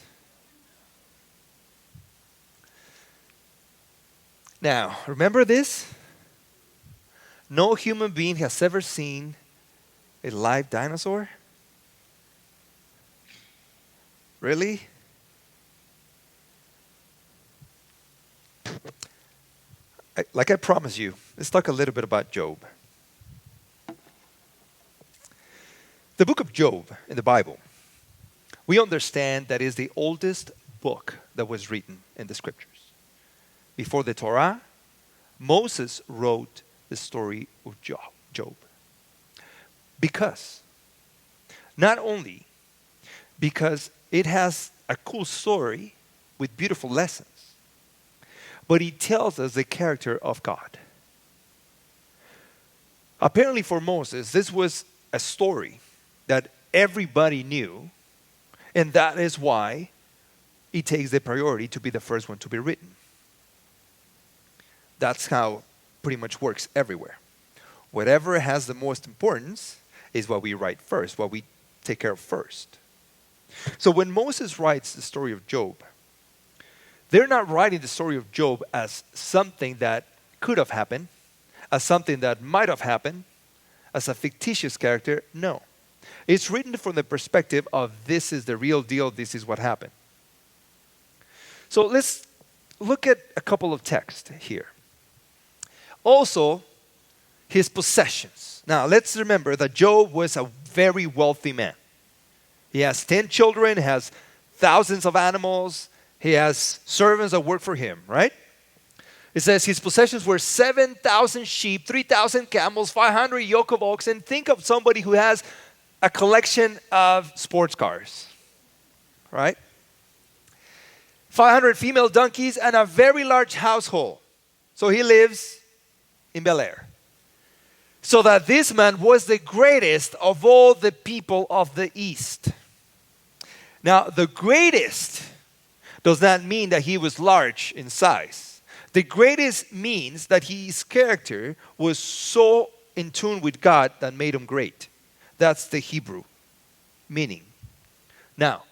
Now, remember this? No human being has ever seen a live dinosaur? Really? Like I promised you, let's talk a little bit about Job. The book of Job in the Bible, we understand that is the oldest book that was written in the scriptures. Before the Torah, Moses wrote the story of Job. Because, not only because it has a cool story with beautiful lessons, but it tells us the character of God. Apparently for Moses, this was a story that everybody knew, and that is why it takes the priority to be the first one to be written. That's how pretty much works everywhere. Whatever has the most importance is what we write first, what we take care of first. So when Moses writes the story of Job, they're not writing the story of Job as something that could have happened, as something that might have happened, as a fictitious character. No. It's written from the perspective of this is the real deal, this is what happened. So let's look at a couple of texts here. Also, his possessions. Now, let's remember that Job was a very wealthy man. He has 10 children, has thousands of animals, he has servants that work for him, right? It says his possessions were 7,000 sheep, 3,000 camels, 500 yoke of oxen. Think of somebody who has a collection of sports cars, right? 500 female donkeys and a very large household. So he lives in Bel Air. So that this man was the greatest of all the people of the East. Now, the greatest does not mean that he was large in size. The greatest means that his character was so in tune with God that made him great. That's the Hebrew meaning. Now,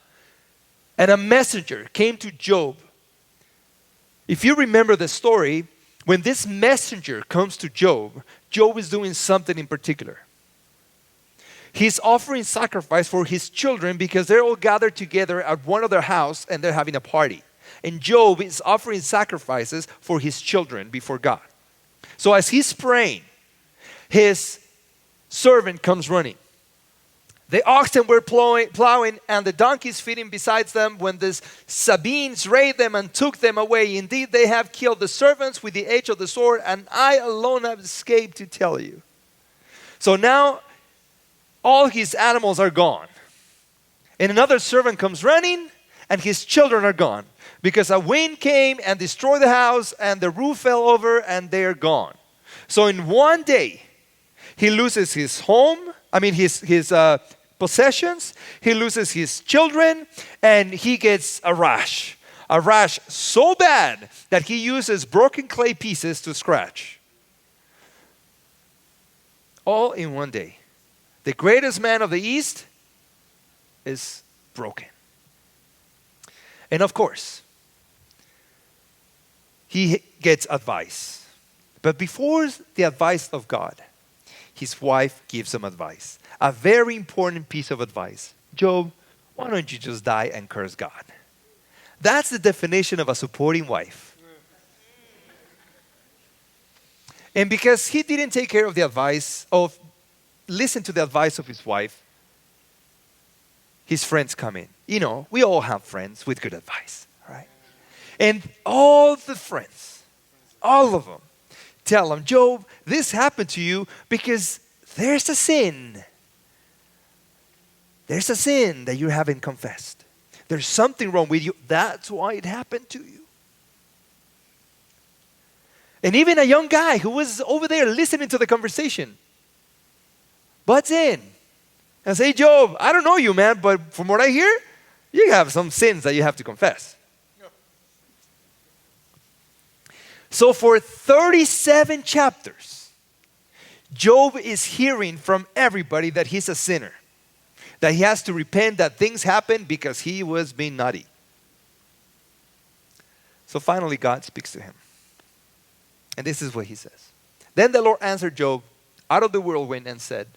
and a messenger came to Job. If you remember the story, when this messenger comes to Job, Job is doing something in particular. He's offering sacrifice for his children because they're all gathered together at one of their house and they're having a party. And Job is offering sacrifices for his children before God. So as he's praying, his servant comes running. The oxen were plowing and the donkeys feeding beside them when the Sabines raided them and took them away. Indeed, they have killed the servants with the edge of the sword, and I alone have escaped to tell you. So now all his animals are gone. And another servant comes running and his children are gone. Because a wind came and destroyed the house and the roof fell over and they're gone. So in one day, he loses his home, his possessions, he loses his children, and he gets a rash. A rash so bad that he uses broken clay pieces to scratch. All in one day. The greatest man of the East is broken. And of course, he gets advice. But before the advice of God, his wife gives him advice. A very important piece of advice. Job, why don't you just die and curse God? That's the definition of a supporting wife. And because he didn't take care of the advice of, listen to the advice of his wife, his friends come in. You know, we all have friends with good advice, right? And all the friends, all of them, tell him, Job, this happened to you because there's a sin. There's a sin that you haven't confessed. There's something wrong with you. That's why it happened to you. And even a young guy who was over there listening to the conversation butts in and say, Job, I don't know you, man, but from what I hear, you have some sins that you have to confess. So for 37 chapters, Job is hearing from everybody that he's a sinner, that he has to repent, that things happen because he was being naughty. So finally, God speaks to him. And this is what he says. Then the Lord answered Job out of the whirlwind and said,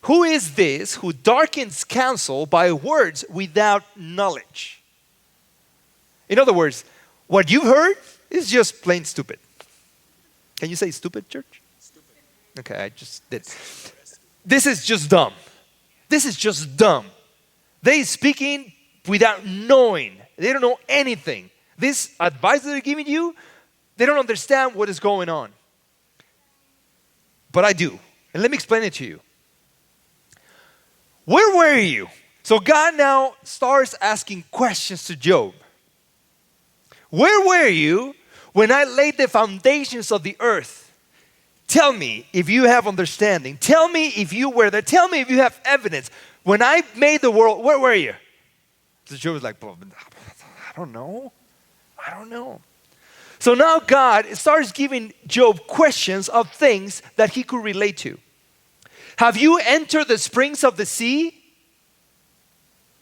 who is this who darkens counsel by words without knowledge? In other words, what you've heard is just plain stupid. Can you say stupid, church? Stupid. Okay, I just did. This is just dumb. This is just dumb. They speaking without knowing. They don't know anything. This advice that they're giving you, they don't understand what is going on. But I do. And let me explain it to you. Where were you? So God now starts asking questions to Job. Where were you when I laid the foundations of the earth? Tell me if you have understanding. Tell me if you were there. Tell me if you have evidence. When I made the world, where were you? So Job was like, I don't know. I don't know. So now God starts giving Job questions of things that he could relate to. Have you entered the springs of the sea?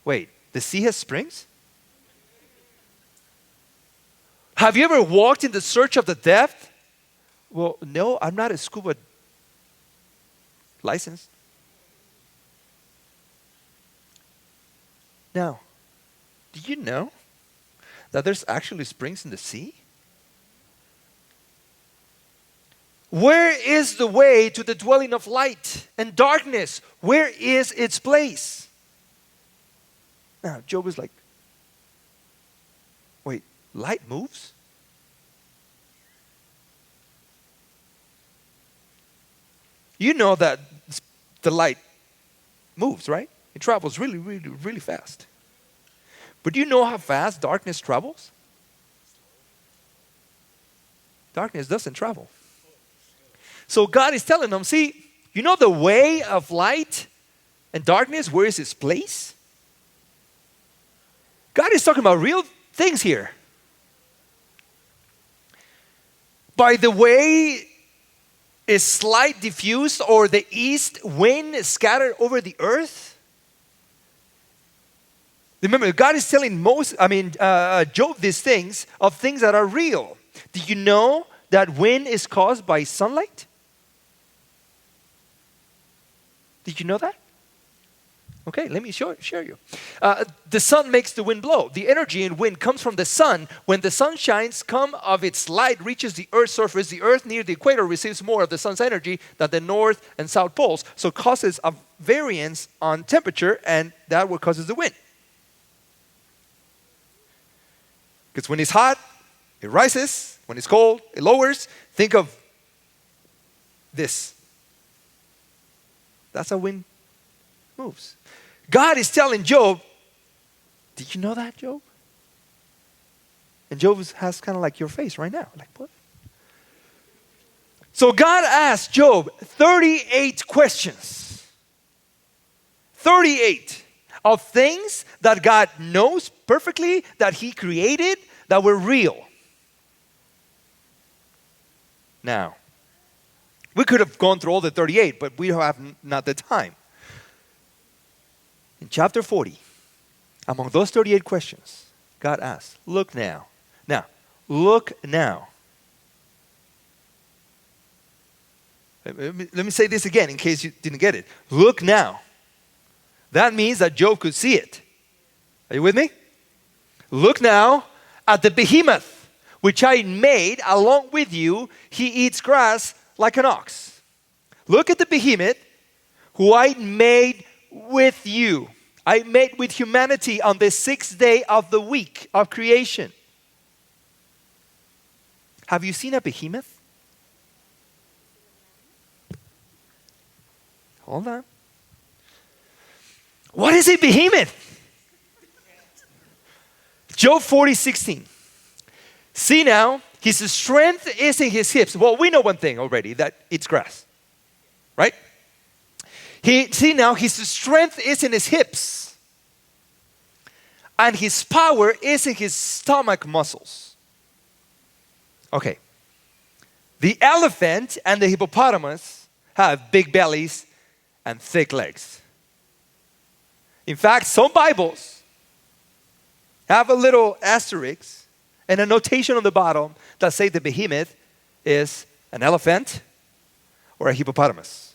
Wait, the sea has springs? Have you ever walked in the search of the depth? Well, no, I'm not a scuba licensed. Now, do you know that there's actually springs in the sea? Where is the way to the dwelling of light and darkness? Where is its place? Now, Job is like, wait, light moves? You know that the light moves, right? It travels really, really, really fast. But do you know how fast darkness travels? Darkness doesn't travel. So God is telling them, see, you know the way of light and darkness, where is its place? God is talking about real things here. By the way is light diffused or the east wind scattered over the earth? Remember, God is telling Job these things of things that are real. Do you know that wind is caused by sunlight? Did you know that? Okay, let me share you. The sun makes the wind blow. The energy in wind comes from the sun. When the sun shines, some of its light reaches the earth's surface. The earth near the equator receives more of the sun's energy than the north and south poles. So causes a variance on temperature, and that what causes the wind. Because when it's hot, it rises. When it's cold, it lowers. Think of this. That's how wind moves. God is telling Job, did you know that, Job? And Job has kind of like your face right now. Like, what? So God asked Job 38 questions. 38 of things that God knows perfectly, that he created, that were real. Now, we could have gone through all the 38, but we have not the time. In chapter 40, among those 38 questions, God asked, look now. Now, look now. Let me say this again in case you didn't get it. Look now. That means that Job could see it. Are you with me? Look now at the behemoth, which I made along with you. He eats grass like an ox. Look at the behemoth who I made with you. I made with humanity on the sixth day of the week of creation. Have you seen a behemoth? Hold on. What is a behemoth? Job 40:16. See now, His strength is in his hips. Well, we know one thing already, that it's grass. Right? Now, his strength is in his hips. And his power is in his stomach muscles. Okay. The elephant and the hippopotamus have big bellies and thick legs. In fact, some Bibles have a little asterisk and a notation on the bottom that say the behemoth is an elephant or a hippopotamus.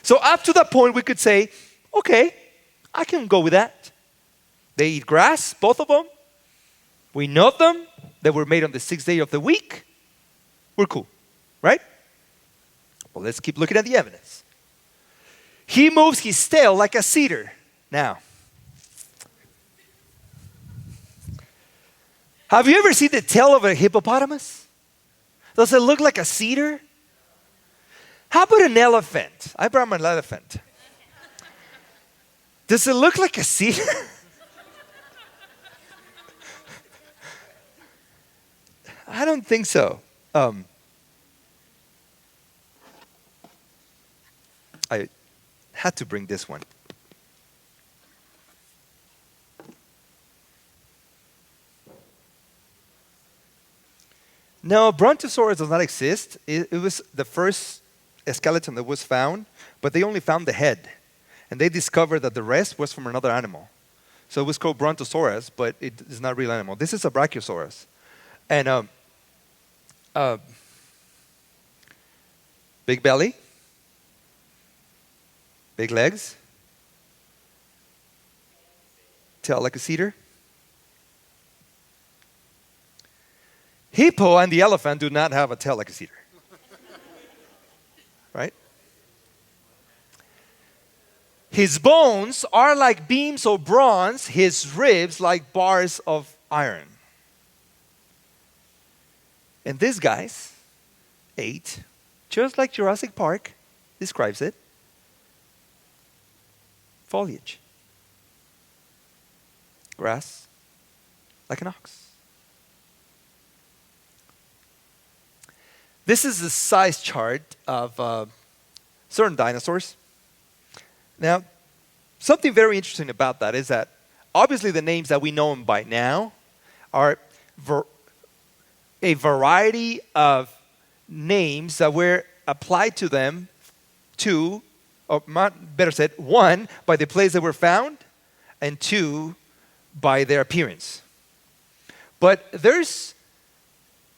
So up to that point, we could say, okay, I can go with that. They eat grass, both of them. We know them. They were made on the 6th day of the week. We're cool, right? Well, let's keep looking at the evidence. He moves his tail like a cedar. Now, have you ever seen the tail of a hippopotamus? Does it look like a cedar? How about an elephant? I brought my elephant. Does it look like a cedar? I don't think so. I had to bring this one. No, Brontosaurus does not exist. It was the first skeleton that was found, but they only found the head. And they discovered that the rest was from another animal. So it was called Brontosaurus, but it is not a real animal. This is a Brachiosaurus. And big belly, big legs, tail like a cedar. Hippo and the elephant do not have a tail like a cedar. Right? His bones are like beams of bronze, his ribs like bars of iron. And these guys ate, just like Jurassic Park describes it, foliage. Grass, like an ox. This is the size chart of certain dinosaurs. Now, something very interesting about that is that obviously the names that we know them by now are a variety of names that were applied to them or better said, one, by the place they were found, and two, by their appearance. But there's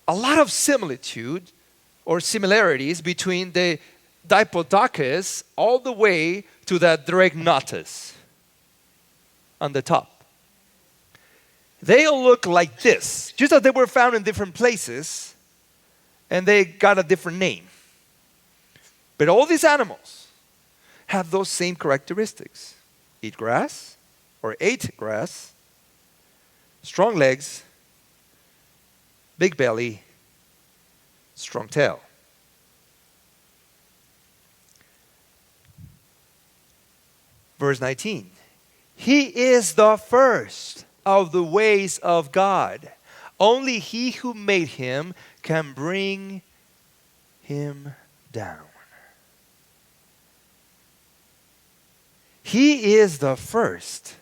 a lot of similitude or similarities between the Diplodocus all the way to the Dragnotus on the top. They all look like this, just that they were found in different places and they got a different name. But all these animals have those same characteristics. Eat grass or ate grass, strong legs, big belly, strong tail. Verse 19. He is the first of the ways of God. Only he who made him can bring him down. He is the first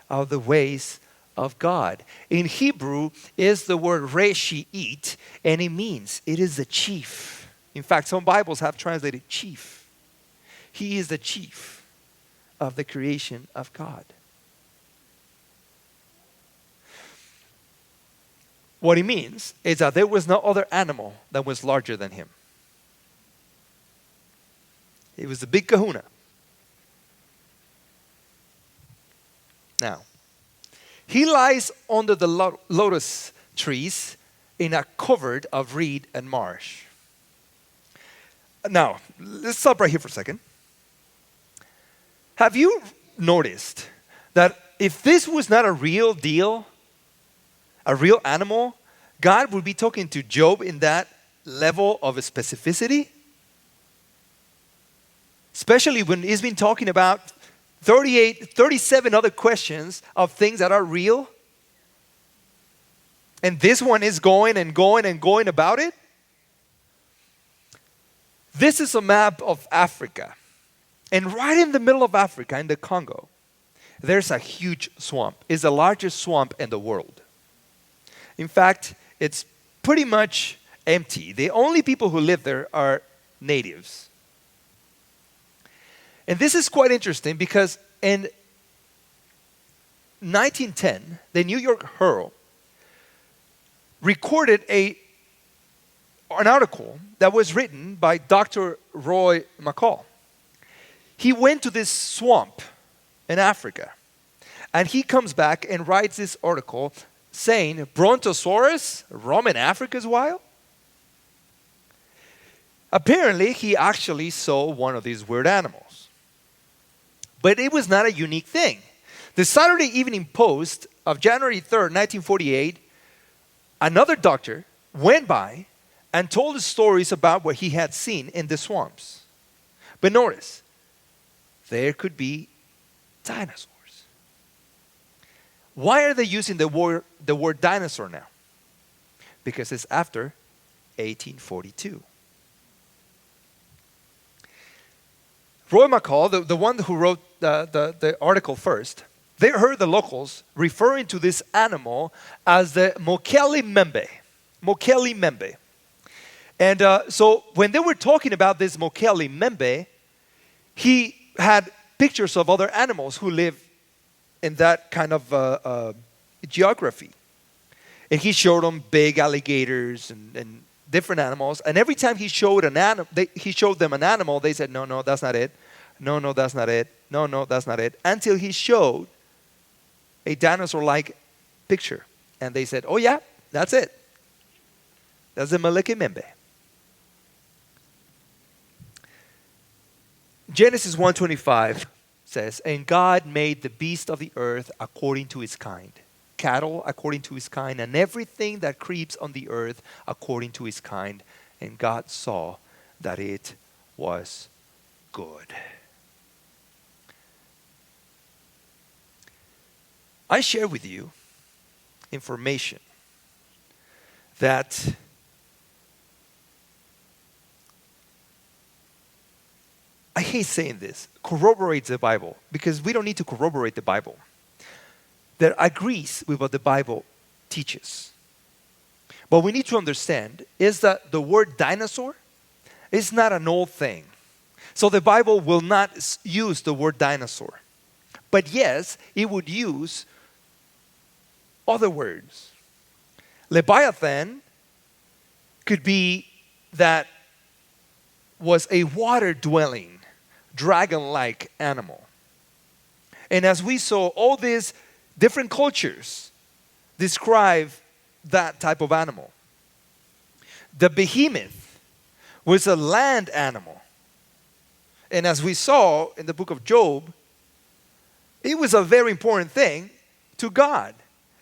of the ways of God. In Hebrew is the word reshi'it, and it means it is the chief. In fact, some Bibles have translated chief. He is the chief of the creation of God. What it means is that there was no other animal that was larger than him. He was the big kahuna. Now, he lies under the lotus trees in a covert of reed and marsh. Now, let's stop right here for a second. Have you noticed that if this was not a real deal, a real animal, God would be talking to Job in that level of specificity? Especially when he's been talking about 37 other questions of things that are real. And this one is going and going and going about it. This is a map of Africa. And right in the middle of Africa, in the Congo, there's a huge swamp. It's the largest swamp in the world. In fact, it's pretty much empty. The only people who live there are natives. And this is quite interesting because in 1910, the New York Herald recorded an article that was written by Dr. Roy McCall. He went to this swamp in Africa, and he comes back and writes this article saying, Brontosaurus roaming Africa's wild? Apparently, he actually saw one of these weird animals. But it was not a unique thing. The Saturday Evening Post of January 3rd, 1948, another doctor went by and told stories about what he had seen in the swamps. But notice, there could be dinosaurs. Why are they using the word dinosaur now? Because it's after 1842. Roy McCall, the one who wrote the article first, they heard the locals referring to this animal as the Mokele Membe. Mokele Membe. And so when they were talking about this Mokele Membe, he had pictures of other animals who live in that kind of geography. And he showed them big alligators and different animals. And every time he showed them an animal, they said, no, that's not it. No, that's not it. No, that's not it. Until he showed a dinosaur-like picture. And they said, oh yeah, that's it. That's the Mokele Membe. Genesis 1:25 says, and God made the beast of the earth according to his kind, cattle according to his kind, and everything that creeps on the earth according to his kind. And God saw that it was good. I share with you information that I hate saying this, corroborates the Bible, because we don't need to corroborate the Bible. That agrees with what the Bible teaches. What we need to understand is that the word dinosaur is not an old thing. So the Bible will not use the word dinosaur. But yes, it would use other words. Leviathan could be that was a water-dwelling, dragon-like animal. And as we saw, all these different cultures describe that type of animal. The behemoth was a land animal. And as we saw in the book of Job, it was a very important thing to God.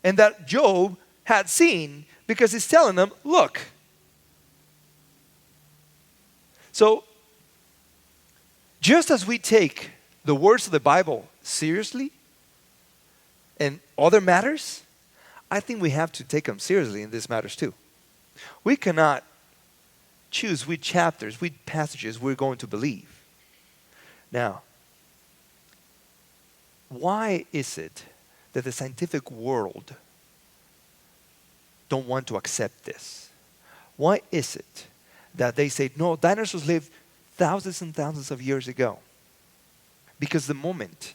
And that Job had seen, because he's telling them, look. So, just as we take the words of the Bible seriously and other matters, I think we have to take them seriously in these matters too. We cannot choose which chapters, which passages we're going to believe. Now, why is it that the scientific world don't want to accept this? Why is it that they say, no, dinosaurs lived thousands and thousands of years ago? Because the moment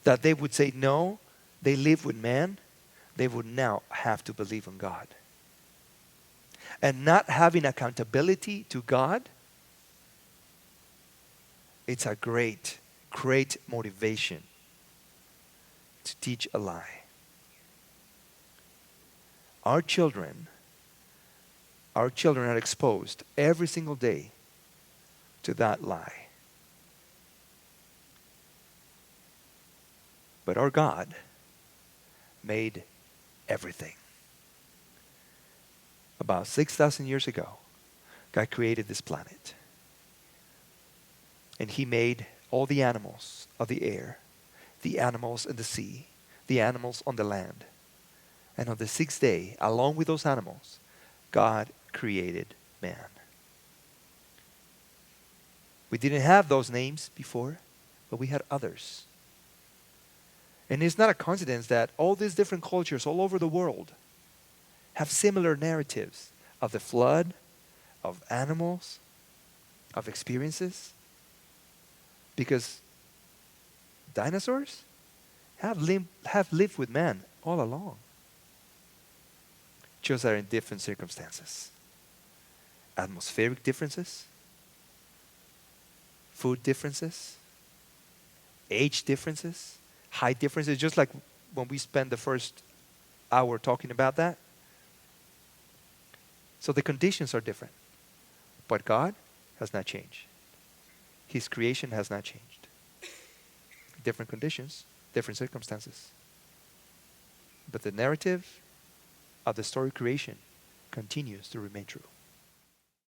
that they would say, no, they live with man, they would now have to believe in God. And not having accountability to God, it's a great, great motivation to teach a lie. Our children are exposed every single day to that lie. But our God made everything. About 6,000 years ago, God created this planet. And he made all the animals of the air, the animals in the sea, the animals on the land. And on the sixth day, along with those animals, God created man. We didn't have those names before, but we had others. And it's not a coincidence that all these different cultures all over the world have similar narratives of the flood, of animals, of experiences. Because dinosaurs have lived with man all along. Just are in different circumstances. Atmospheric differences, food differences, age differences, height differences, just like when we spent the first hour talking about that. So the conditions are different. But God has not changed. His creation has not changed. Different conditions, different circumstances. But the narrative of the story creation continues to remain true.